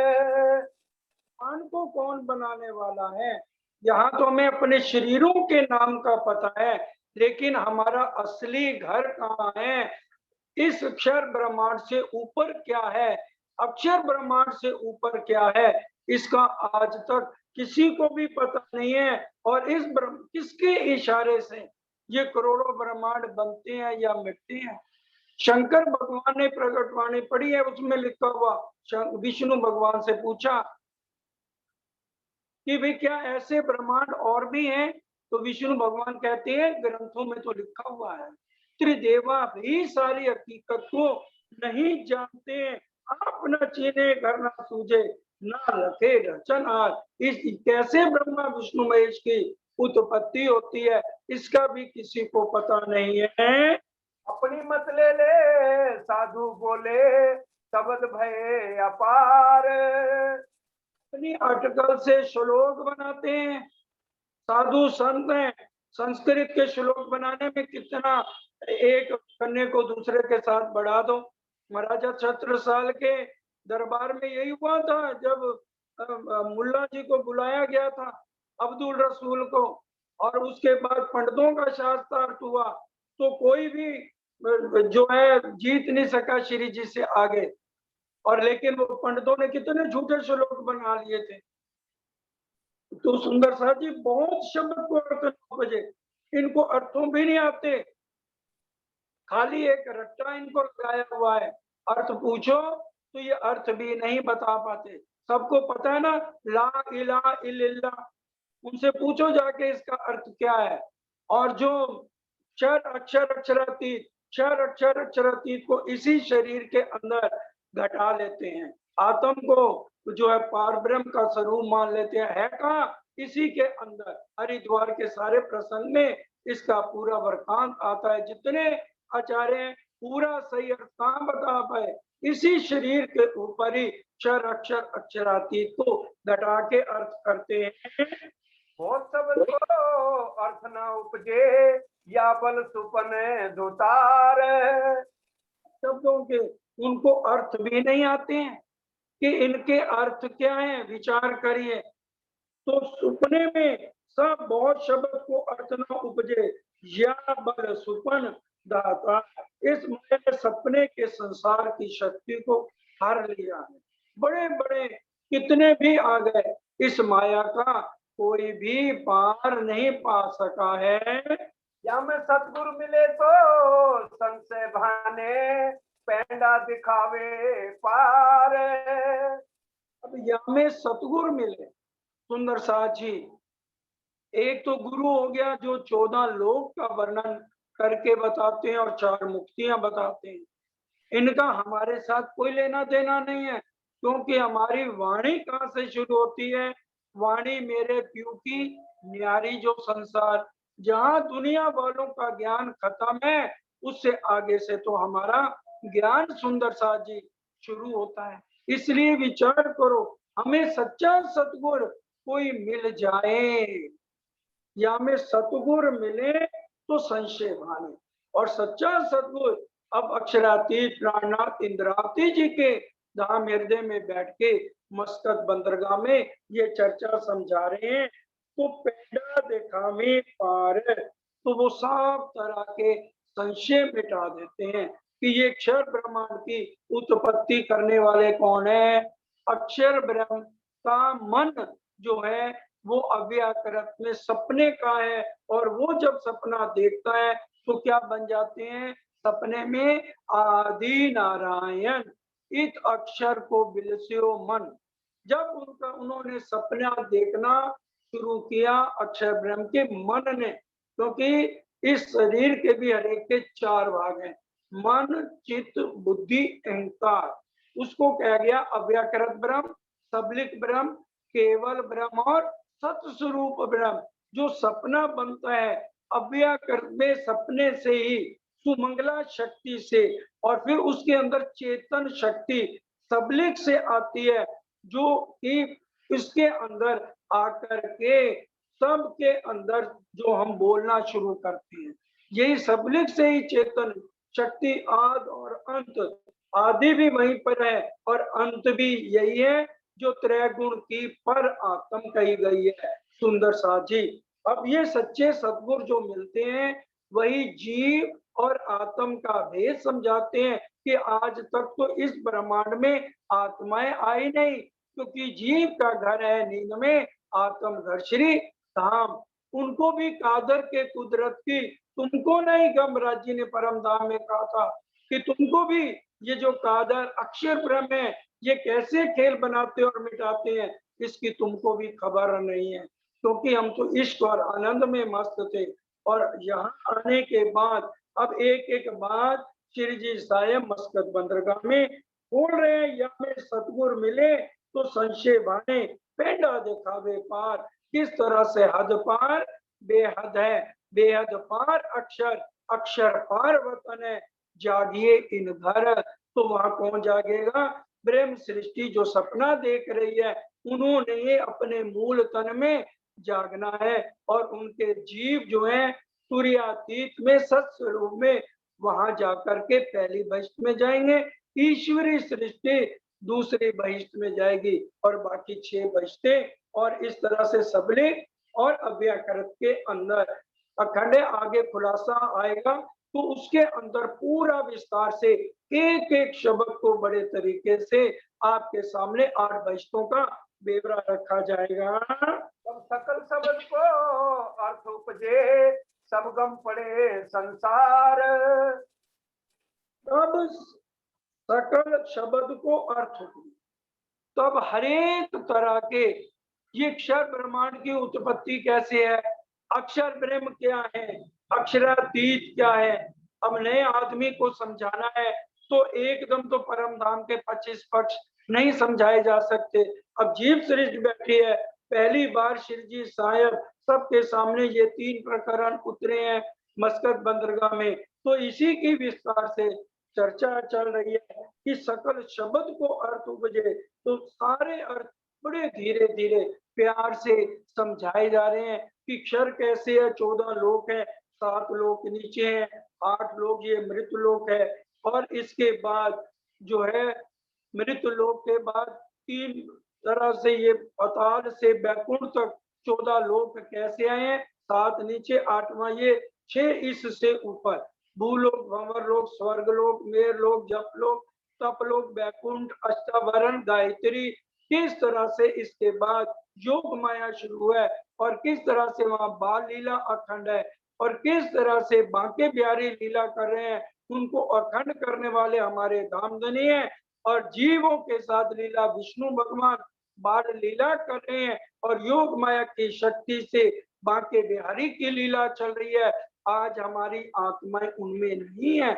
मान को कौन बनाने वाला है? यहाँ तो हमें अपने शरीरों के नाम का पता है, लेकिन हमारा असली घर कहाँ है? इस अक्षर ब्रह्मांड से ऊपर क्या है? अक्षर ब्रह्मांड से ऊपर क्या है? इसका आज तक किसी को भी पता नहीं है। और इस किसके इशारे से ये करोड़ों ब्रह्मांड बनते हैं या मिटते हैं? शंकर भगवान ने प्रकटवाणी पढ़ी है, उसमें लिखा हुआ, विष्णु भगवान से पूछा कि भाई क्या ऐसे ब्रह्मांड और भी हैं? तो विष्णु भगवान कहते हैं ग्रंथों में तो लिखा हुआ है। त्रिदेवा भी सारी हकीकत को नहीं जानते। आप न चीने घर न सूझे, ना रखे रचनहार। इस कैसे ब्रह्मा विष्णु महेश की उत्पत्ति होती है, इसका भी किसी को पता नहीं है। अपनी मत ले ले साधु बोले, शब्द भय अपार। अपनी अटकल से श्लोक बनाते हैं। साधु संत हैं, संस्कृत के श्लोक बनाने में कितना, एक कन्या को दूसरे के साथ बढ़ा दो। महाराजा छत्रसाल के दरबार में यही हुआ था जब मुल्ला जी को बुलाया गया था, अब्दुल रसूल को, और उसके बाद पंडितों का शास्त्रार्थ हुआ तो कोई भी जो है जीत नहीं सका श्री जी से आगे। और लेकिन वो पंडितों ने कितने झूठे श्लोक बना लिए थे। तो सुंदर साहब जी बहुत शब्द को अर्थ उपजे, इनको अर्थों भी नहीं आते, खाली एक रट्टा इनको लगाया हुआ है। अर्थ पूछो तो ये अर्थ भी नहीं बता पाते। सबको पता है ना, ला इलाहा इल्लल्लाह, उनसे पूछो जाके इसका अर्थ क्या है। और जो क्षर अक्षर अक्षरातीत, क्षर अक्षर अक्षरातीत को इसी शरीर के अंदर घटा लेते हैं। आत्म को जो है पार ब्रह्म का स्वरूप मान लेते हैं। है कहाँ? इसी के अंदर हरिद्वार के सारे प्रसंग में इसका पूरा वृत्तांत आता है। जितने आचार्य पूरा सही अर्थ कहाँ बता पाए? इसी शरीर के ऊपर ही क्षर अक्षर अक्षरातीत को घटा के अर्थ करते हैं। बहुत शब्द को अर्थ न उपजे, या बल सुपन दुतार। शब्दों के उनको अर्थ भी नहीं आते हैं कि इनके अर्थ क्या है, विचार करिए। तो सुपने में सब बहुत शब्द को अर्थ न उपजे, या बल सुपन दाता। इस माया ने सपने के संसार की शक्ति को हर लिया है। बड़े बड़े कितने भी आ गए, इस माया का कोई भी पार नहीं पा सका है। या में सतगुरु मिले तो संशय भाने, पेंडा दिखावे पार। अब यहाँ में सतगुरु मिले, सुंदर साथ जी, एक तो गुरु हो गया जो 14 लोक का वर्णन करके बताते हैं और 4 मुक्तियां बताते हैं। इनका हमारे साथ कोई लेना देना नहीं है, क्योंकि हमारी वाणी कहाँ से शुरू होती है? वाणी मेरे प्यू की न्यारी जो संसार, जहाँ दुनिया वालों का ज्ञान खत्म है, उससे आगे से तो हमारा ज्ञान सुंदर साथ जी शुरू होता है। इसलिए विचार करो, हमें सच्चा सतगुरु कोई मिल जाए, या में सतगुरु मिले तो संशय भाने। और सच्चा सतगुरु अब अक्षरातीत प्राणनाथ इंद्रावती जी के धाम हृदय में बैठ के मस्कत बंदरगाह में ये चर्चा समझा रहे हैं। तो पेड़ा देखा में पार, तो वो सब तरह के संशय मिटा देते हैं कि ये अक्षर ब्रह्मांड की उत्पत्ति करने वाले कौन है? अक्षर ब्रह्म का मन जो है वो अव्याकृत में सपने का है, और वो जब सपना देखता है तो क्या बन जाते हैं? सपने में आदि नारायण इत अक्षर को बिलस्यो मन। जब उन्होंने सपना देखना शुरू किया अक्षर ब्रह्म के मन ने, क्योंकि इस शरीर के भी हर एक के 4 भाग हैं, मन चित्त बुद्धि अहंकार। उसको कहा गया अव्याकृत ब्रह्म, सबलिक ब्रह्म, केवल ब्रह्म और सत्स्वरूप ब्रह्म। जो सपना बनता है अव्याकृत में, सपने से ही सुमंगला शक्ति से, और फिर उसके अंदर चेतन शक्ति सबलिक से आती है, जो कि इसके अंदर आकर के सबके अंदर जो हम बोलना शुरू करते हैं। यही सबलिक से ही चेतन शक्ति आदि और अंत, आदि भी वहीं पर है और अंत भी यही है, जो त्रैगुण की पर आत्म कही गई है। सुंदर सा जी, अब ये सच्चे सद्गुरु जो मिलते हैं वही जीव और आत्म का भेद समझाते हैं कि आज तक तो इस ब्रह्मांड में आत्माएं आई नहीं, क्योंकि जीव का घर है नींद में, आत्म घर श्री धाम। उनको भी कादर के कुदरत की, तुमको नहीं गमराज जी ने परम धाम में कहा था कि तुमको भी ये जो कादर अक्षर ब्रह्म है ये कैसे खेल बनाते और मिटाते हैं, इसकी तुमको भी खबर नहीं है, क्योंकि हम तो इश्क और आनंद में मस्त थे। और यहाँ आने के बाद अब एक एक बात श्री जी साहेब मस्कत बंदरगाह में बोल रहे हैं, या में सतगुरु मिले तो संशय भाने पेंडा दिखावे पार। किस तरह से हद पार बेहद है, बेहद पार अक्षर, अक्षर पार वतन है, जागिए इन घर। तो वहां कौन जागेगा? ब्रह्म सृष्टि जो सपना देख रही है, उन्होंने अपने मूल तन में जागना है, और उनके जीव जो है तुर्यातीत में सत्स्वरूप में वहां जाकर के पहली बहिष्ट में जाएंगे, ईश्वरी सृष्टि दूसरी बहिष्ट में जाएगी, और बाकी 6 बहिष्टें, और इस तरह से सबलिक और अव्याकृत के अंदर अखंड आगे खुलासा आएगा। तो उसके अंदर पूरा विस्तार से एक एक शब्द को बड़े तरीके से आपके सामने 8 बहिष्टों का बेवरा रखा जाएगा। सब सकल शब्द को अर्थ उपजे, सब गम पड़े संसार। तब सकल शब्द को अर्थ उपजे, तब हरेक तरह के ये अक्षर ब्रह्मांड की उत्पत्ति कैसे है, अक्षर ब्रह्म क्या है, अक्षरातीत क्या है। अब नए आदमी को समझाना है तो एकदम तो परम धाम के 25 पक्ष नहीं समझाए जा सकते। अब जीव सृष्टि बैठी है, पहली बार श्री जी साहेब सबके सामने ये 3 प्रकरण उतरे हैं मस्कत बंदरगाह में, तो इसी की विस्तार से चर्चा चल रही है कि सकल शब्द को अर्थ उपजे। तो सारे अर्थ बड़े धीरे धीरे प्यार से समझाए जा रहे हैं कि क्षर कैसे है, 14 लोक है, 7 लोक नीचे है, 8 लोक ये मृत लोक है, और इसके बाद जो है मृत लोक के बाद 3 तरह से ये पाताल से बैकुंठ तक 14 लोक कैसे आए हैं, 7 नीचे, 8वां ये, 6 इससे ऊपर भूलोक, भंवर लोक, स्वर्ग लोक, मेर लोक, जप लोक, तप लोक, बैकुंठ, अष्टावरण, गायत्री। किस तरह से इसके बाद योग माया शुरू है, और किस तरह से वहां बाल लीला अखंड है, और किस तरह से बांके बिहारी लीला कर रहे हैं, उनको अखंड करने वाले हमारे धामधनी है, और जीवों के साथ लीला विष्णु भगवान बाल लीला कर रहे हैं, और योग माया की शक्ति से बांके बिहारी की लीला चल रही है। आज हमारी आत्माएं उनमें नहीं है।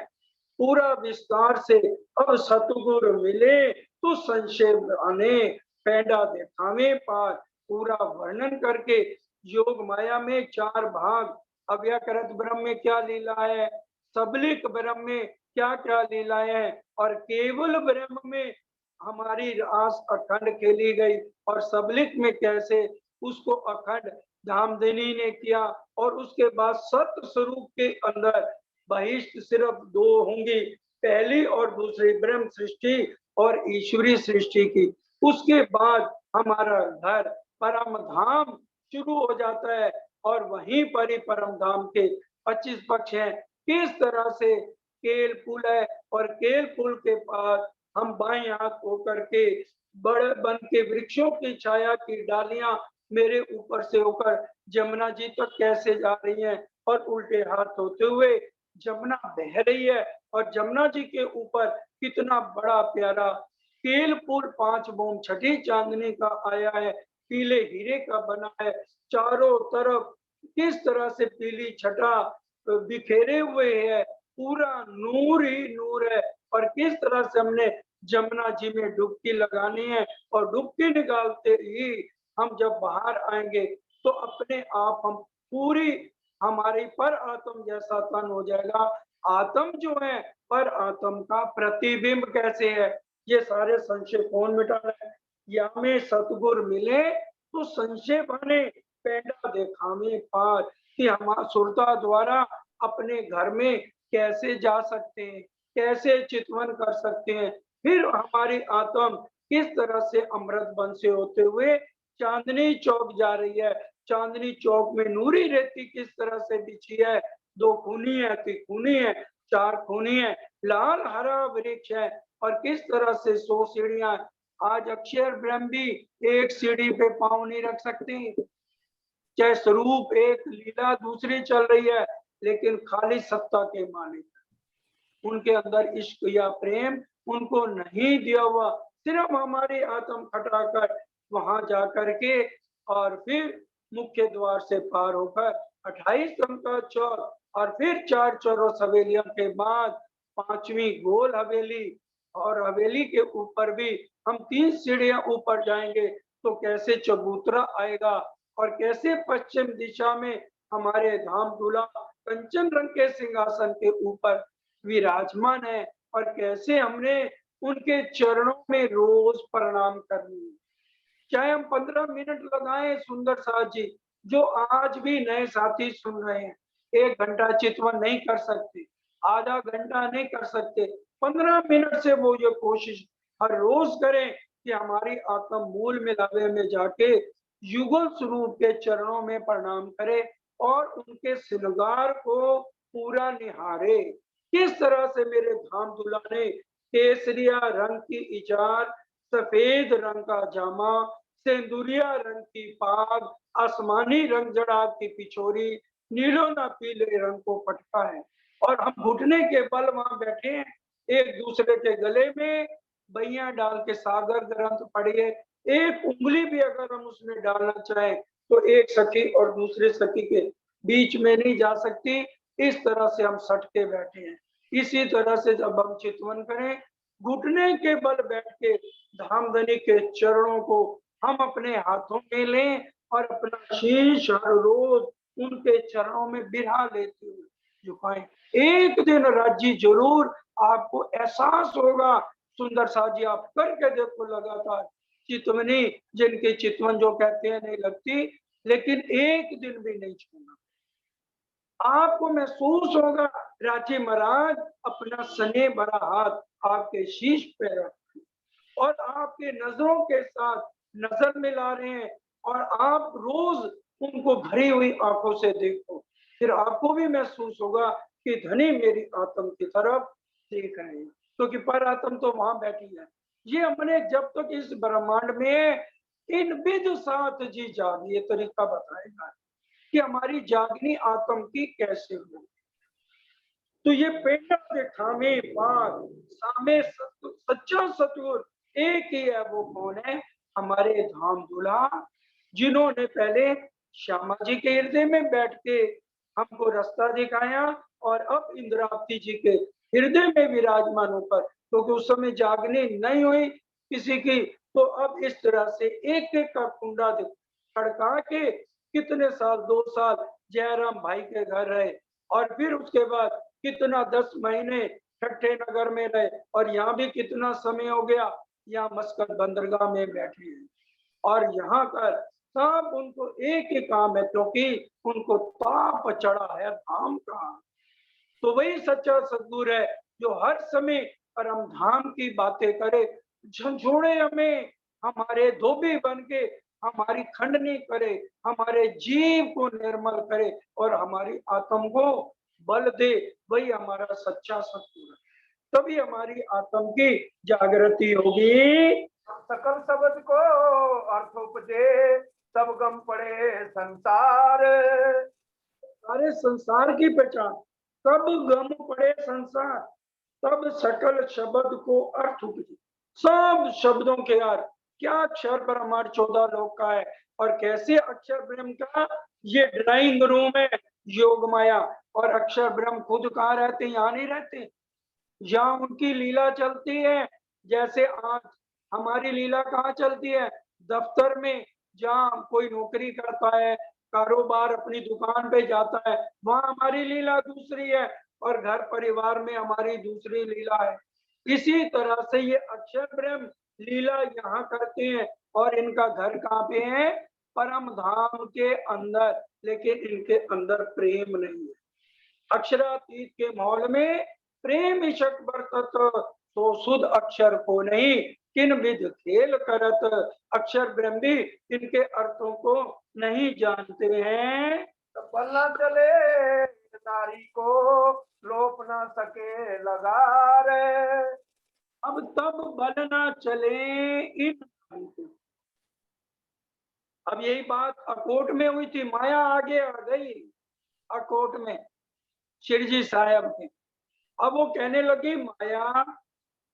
पूरा विस्तार से अब सतगुरु मिले तो संशय आने पैंडा दिखावे पार, पूरा वर्णन करके योग माया में 4 भाग, अव्याकृत ब्रह्म में क्या लीला है, सबलिक ब्रह्म में क्या क्या लीलाएं हैं, और केवल ब्रह्म में हमारी रास अखंड खेली गई, और सबलिक में कैसे उसको अखंड धामधनी ने किया, और उसके बाद सत्य स्वरूप के अंदर बहिष्ट सिर्फ 2 होंगी, पहली और दूसरी ब्रह्म सृष्टि और ईश्वरी सृष्टि की। उसके बाद हमारा घर परम धाम शुरू हो जाता है, और वहीं पर ही परम धाम के 25 पक्ष हैं। किस तरह से केल पुल है, और केल पुल के पास हम बाएं हाथ होकर के बड़े बन के वृक्षों की छाया की डालियां मेरे ऊपर से होकर जमुना जी तक कैसे जा रही हैं, और उल्टे हाथ होते हुए जमुना बह रही है, और जमुना जी के ऊपर कितना बड़ा प्यारा केल पुल 5 बोम छठी चांदनी का आया है, पीले हीरे का बना है, चारों तरफ किस तरह से पीली छटा बिखेरे हुए है, पूरा नूर ही नूर है, और किस तरह से हमने जमुना जी में डुबकी लगानी है, और डुबकी निकालते ही हम जब बाहर आएंगे तो अपने आप हम पूरी हमारी पर आत्म जैसा तन हो जाएगा। आत्म जो है पर आत्म का प्रतिबिंब कैसे है, ये सारे संशय कौन मिटा रहा है? या में सतगुर मिले तो संशय बने, पैंडा देखा में पार, कि हम सुरता द्वारा अपने घर में कैसे जा सकते हैं, कैसे चितवन कर सकते हैं, फिर हमारी आत्म किस तरह से अमृत बन से होते हुए चांदनी चौक जा रही है। चांदनी चौक में नूरी रेती किस तरह से बिछी है, 2 खूनी है, 3 खूनी है, 4 खूनी है, लाल हरा वृक्ष है, और किस तरह से 100 सीढ़ियां। आज अक्षर ब्रह्म भी एक सीढ़ी पे पांव नहीं रख सकते, चाहे स्वरूप एक, लीला दूसरी चल रही है, लेकिन खाली सत्ता के मालिक, उनके अंदर इश्क या प्रेम उनको नहीं दिया हुआ। सिर्फ हमारी आत्म खटाकर वहां जाकर के और फिर मुख्य द्वार से पार होकर 28 अंक का चौर, और फिर 4 चौरस हवेलियों के बाद 5वीं गोल हवेली, और हवेली के ऊपर भी हम 3 सीढ़ियां ऊपर जाएंगे तो कैसे चबूतरा आएगा, और कैसे पश्चिम दिशा में हमारे धाम दूल्हा कंचन रंग के सिंहासन के ऊपर विराजमान है, और कैसे हमने उनके चरणों में रोज प्रणाम करनी है। चाहे हम 15 मिनट लगाएं, सुंदर साथ जी जो आज भी नए साथी सुन रहे हैं, 1 घंटा चितवन नहीं कर सकते, आधा घंटा नहीं कर सकते, 15 मिनट से वो ये कोशिश हर रोज करें कि हमारी आत्म मूल मिलावे में जाके युगल स्वरूप के चरणों में प्रणाम करे और उनके श्रृंगार को पूरा निहारे। किस तरह से मेरे धाम दूल्हा ने केसरिया रंग की इजार, सफेद रंग का जामा, सेंदुरिया रंग की पाग, आसमानी रंग जड़ा की पिछोरी, नीलो ना पीले रंग को पटका है, और हम घुटने के बल वहां बैठे हैं, एक दूसरे के गले में बैया डाल के सागर ग्रंथ पढ़िए। एक उंगली भी अगर हम उसमें डालना चाहें तो एक सखी और दूसरे सखी के बीच में नहीं जा सकती। इस तरह से हम सट के बैठे हैं। इसी तरह से जब हम चितवन करें, घुटने के बल बैठ के धामधनी के चरणों को हम अपने हाथों में लें और अपना शीश हर रोज उनके चरणों में बिठा लेते हुए झुकाएं। एक दिन राज्य जरूर आपको एहसास होगा, सुंदर साथ जी आप करके देखो लगातार, चितवनी जिनके चितवन जो कहते हैं नहीं लगती, लेकिन एक दिन भी नहीं छोड़ना। आपको महसूस होगा राजी महाराज अपना सने भरा हाथ आपके शीश पे रख और आपके नजरों के साथ नजर मिला रहे हैं, और आप रोज उनको भरी हुई आंखों से देखो, फिर आपको भी महसूस होगा कि धनी मेरी आत्म की तरफ देख रहे हैं, क्योंकि पर आत्म तो वहां बैठी है। ये हमने जब तक इस ब्रह्मांड में इन विध साथ जी जाग, ये तरीका बताएगा कि हमारी जागनी आत्म की कैसे हो। तो ये पेंडा देखा में पार सामे सच्चा सतगुर एक ही है, वो कौन है? हमारे धाम दूल्हा, जिन्होंने पहले श्यामा जी के हृदय में बैठ के हमको रास्ता दिखाया, और अब इंद्रावती जी के हृदय में विराजमान होकर, क्योंकि उस समय जागनी नहीं हुई किसी की, तो अब इस तरह से एक एक का कुंडा खड़का के कितने साल, 2 साल जयराम भाई के घर रहे, और फिर उसके बाद कितना 10 महीने छठे नगर में रहे, और यहाँ भी कितना समय हो गया, यहाँ मस्कत बंदरगाह में बैठे हैं, और यहाँ पर सब उनको एक ही काम है, क्योंकि उनको ताप चढ़ा है धाम का। तो वही सच्चा सद्गुरु है जो हर समय परम धाम की बातें करे, झंझोड़े हमें हमारे धोबी बन के हमारी खंडनी करे, हमारे जीव को निर्मल करे और हमारी आत्म को बल दे। वही हमारा सच्चा सद्गुरु है, तभी हमारी आत्म की जागृति होगी। सकल शब्द को अर्थ उपजे, सब गम पड़े संसार। सारे संसार की पहचान, सब गम पड़े संसार, तब सकल शब्द को अर्थ उपजे। सब शब्दों के अर्थ क्या, अक्षर पर हमारे 14 लोक का है, और कैसे अक्षर ब्रह्म का ये ड्राइंग रूम है योग माया, और अक्षर ब्रह्म खुद कहाँ रहते? यहाँ नहीं रहते, यहाँ उनकी लीला चलती है। जैसे आज हमारी लीला कहाँ चलती है? दफ्तर में, जहाँ कोई नौकरी करता है, कारोबार अपनी दुकान पे जाता है, वहां हमारी लीला दूसरी है, और घर परिवार में हमारी दूसरी लीला है। इसी तरह से ये अक्षर ब्रह्म लीला यहाँ करते हैं, और इनका घर कहाँ पे है? परम धाम के अंदर, लेकिन इनके अंदर प्रेम नहीं है। अक्षरातीत के माहौल में प्रेम ईशक बरतत, तो शुद्ध अक्षर को नहीं, किन विध खेल करत। अक्षर ब्रह्म भी इनके अर्थों को नहीं जानते हैं। बल न चले नारी को, लोप न सके लगार। अब तब बल ना चले इन नारी को। अब यही बात अकोट में हुई थी, माया आगे आ गई अकोट में शिरजी साहब के। अब वो कहने लगी माया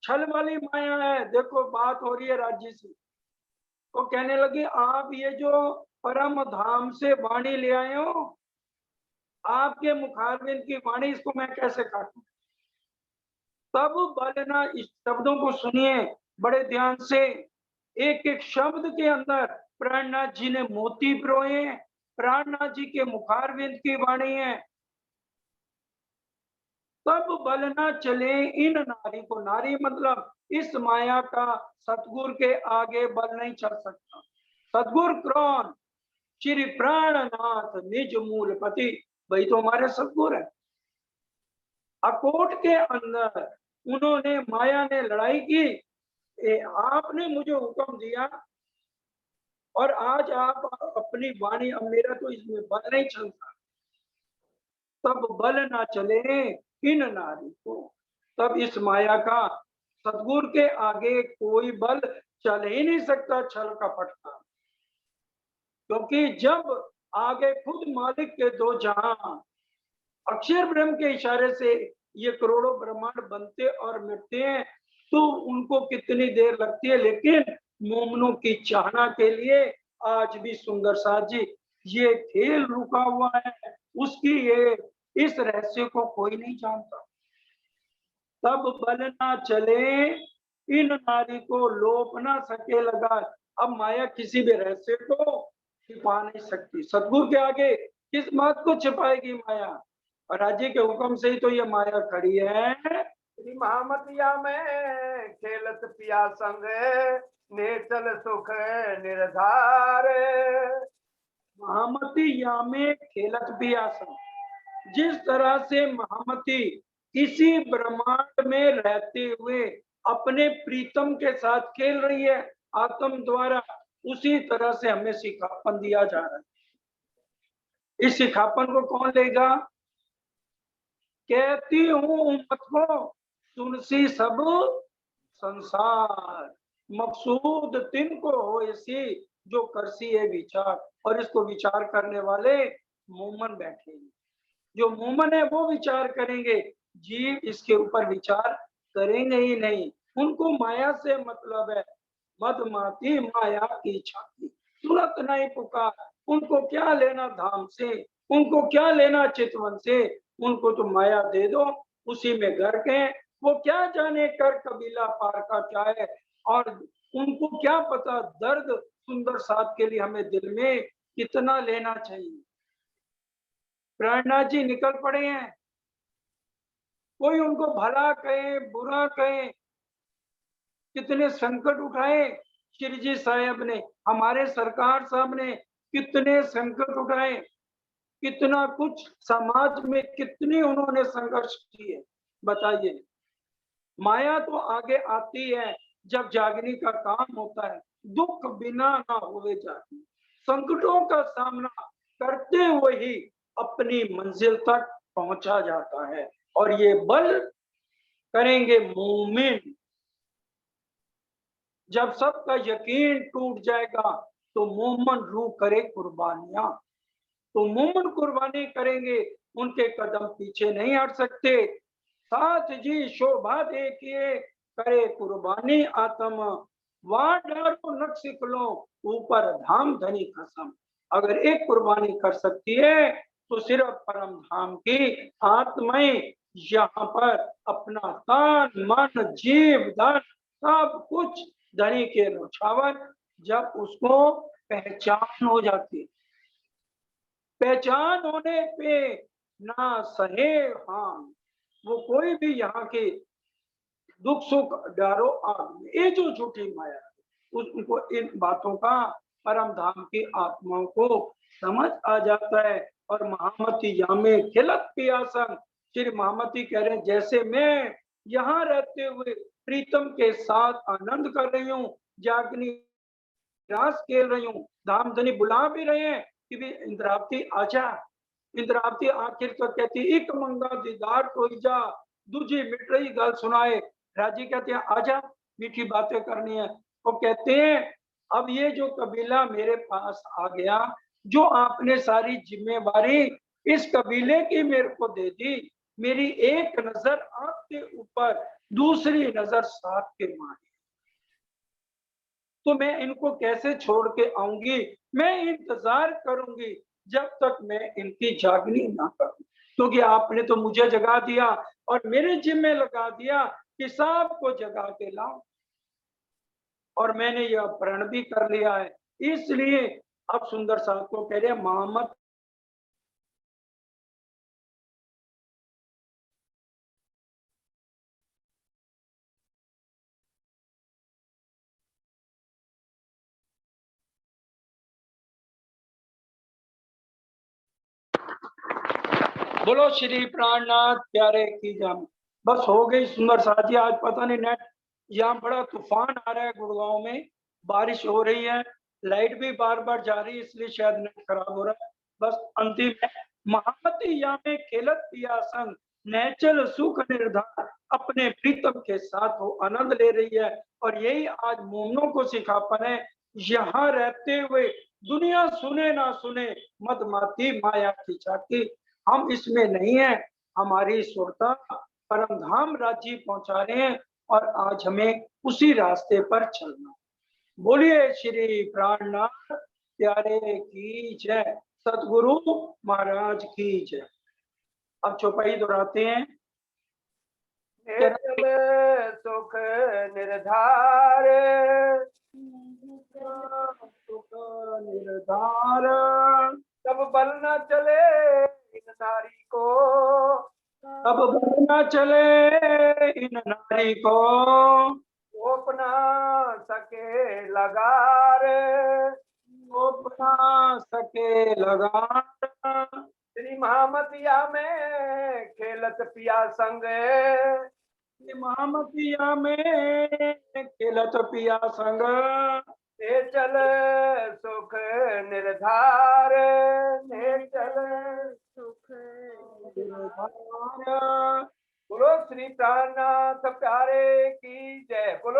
छल वाली माया है, देखो बात हो रही है राज्य से। तो कहने लगी आप ये जो परम धाम से वाणी ले आए हो, आपके मुखारविंद की वाणी, इसको मैं कैसे काटूं? तब बलना, इस शब्दों को सुनिए बड़े ध्यान से। एक एक शब्द के अंदर प्राणनाथ जी ने मोती पिरोए हैं, प्राणनाथ जी के मुखारविंद की वाणी है। तब बल न चले इन नारी को, नारी मतलब इस माया का सतगुरु के आगे बल नहीं चल सकता। सतगुरु कौन? श्री प्राणनाथ निज मूलपति, वही तो हमारे सतगुरु है। अकोट के अंदर उन्होंने, माया ने लड़ाई की, आपने मुझे हुक्म दिया और आज आप अपनी वाणी, अब मेरा तो इसमें बल नहीं चलता। तब बल ना चले इन नारी को, तब इस माया का सतगुरु के आगे कोई बल चल ही नहीं सकता, छल कपट का। क्योंकि जब आगे खुद मालिक के दो जहां, अक्षर ब्रह्म के इशारे से ये करोड़ों ब्रह्मांड बनते और मिटते हैं, तो उनको कितनी देर लगती है, लेकिन मोमनों की चाहना के लिए आज भी सुंदर साथ जी ये खेल रुका हुआ है, उसकी ये इस रहस्य को कोई नहीं जानता। तब बल ना चले इन नारी को, लोप ना सके लगा। अब माया किसी भी रहस्य को छिपा नहीं सकती, सतगुरु के आगे किस बात को छिपाएगी माया? और राज्य के हुक्म से ही तो ये माया खड़ी है। श्री महामतिया में खेलत पिया संग, नेचल सुख निर्धार। महामतिया में खेलत पिया संग, जिस तरह से महामती इसी ब्रह्मांड में रहते हुए अपने प्रीतम के साथ खेल रही है आत्म द्वारा, उसी तरह से हमें सिखापन दिया जा रहा है। इस सिखापन को कौन लेगा? कहती हूँ मत को सुनसी सब संसार, मकसूद तिनको हो ऐसी जो करसी है विचार। और इसको विचार करने वाले मोमन बैठे हैं, जो मोमन है वो विचार करेंगे, जीव इसके ऊपर विचार करेंगे ही नहीं। उनको माया से मतलब है, मदमाती माया की छाती, तुरंत नहीं पुकार। उनको क्या लेना धाम से, उनको क्या लेना चितवन से, उनको तो माया दे दो, उसी में घर के। वो क्या जाने कर कबीला पार का क्या है, और उनको क्या पता दर्द सुंदर साथ के लिए हमें दिल में कितना लेना चाहिए। प्राणनाथ जी निकल पड़े हैं, कोई उनको भला कहे बुरा कहे, कितने संकट उठाए श्रीजी साहब ने, हमारे सरकार साहब ने कितने संकट उठाए, कितना कुछ समाज में कितनी उन्होंने संघर्ष किए। बताइए, माया तो आगे आती है जब जागने का काम होता है, दुख बिना ना हुए जाती, संकटों का सामना करते हुए ही अपनी मंजिल तक पहुंचा जाता है। और ये बल करेंगे मोमिन। जब सबका यकीन टूट जाएगा तो मोमन रूह करे कुर्बानियां, तो मोमन कुर्बानी करेंगे, उनके कदम पीछे नहीं हट सकते। साथ जी शोभा देखिए करे कुर्बानी आत्म, वहां डारो नक्श लो ऊपर धाम धनी कसम। अगर एक कुर्बानी कर सकती है तो सिर्फ परम धाम की आत्माएं यहाँ पर अपना तन मन जीव धन सब कुछ धनी के नौछावर, जब उसको पहचान हो जाती है। पहचान होने पे ना सहे हाम। वो कोई भी यहाँ के दुख सुख डारो आग में, ये जो झूठी माया है, उनको इन बातों का परम धाम की आत्माओं को समझ आ जाता है। और महामती यामे खिलत पियासन, श्री महामती कह रहे हैं जैसे मैं यहाँ रहते हुए प्रीतम के साथ आनंद कर रही हूँ, जागनी रास खेल रही हूँ, धामधनी बुला भी रहे हैं कि भी इंद्रावती आजा। इंद्रावती आखिर तो कहती एक मंगा दीदार कोई जा, दूजी मिट रही गल सुनाए। राजी कहते हैं आजा, मीठी बातें करनी है। वो कहते हैं अब ये जो कबीला मेरे पास आ गया, जो आपने सारी जिम्मेवारी इस कबीले की मेरे को दे दी, मेरी एक नजर आपके ऊपर, दूसरी नजर साथ के मारी, तो मैं इनको कैसे छोड़ के आऊंगी? मैं इंतजार करूंगी जब तक मैं इनकी जागनी ना करूं, क्योंकि आपने तो मुझे जगा दिया और मेरे जिम्मे लगा दिया कि सबको जगा के लाओ, और मैंने यह प्रण भी कर लिया है। इसलिए अब सुंदर साहब को कह रहे हैं मोहम्मद बोलो श्री प्राणनाथ प्यारे की जान। बस हो गई सुंदर साथी। आज पता नहीं नेट, यहाँ बड़ा तूफान आ रहा है गुड़गांव में, बारिश हो रही है, लाइट भी बार बार जा रही है, इसलिए शायद नेट खराब हो रहा है। बस अंतिम है, महामती या में खेलत पिया संग, नैचल सुख निर्धार, अपने प्रीतम के साथ वो आनंद ले रही है। और यही आज मोमनों को सिखापन है, यहाँ रहते हुए दुनिया सुने ना सुने मदमाती माया की चाकी, हम इसमें नहीं है। हमारी सुरता परम धाम राज्य पहुंचा रहे हैं और आज हमें उसी रास्ते पर चलना। बोलिए श्री प्राणनाथ प्यारे की जय, सतगुरु महाराज की जय। अब चौपाई दोहराते हैं। चल सुख निर्धार, सुख निर्धार, तब बल न चले इन नारी को, तब बल न चले इन नारी को, रोप न सके लगार, अपना सके लगार। श्री महामतिया में खेलत पिया संग, महामतिया में खेलत पिया संग, ले चल सुख निर्धार, ले चल सुख निर्धार। बोलो श्री प्राणनाथ प्यारे की जय। बोलो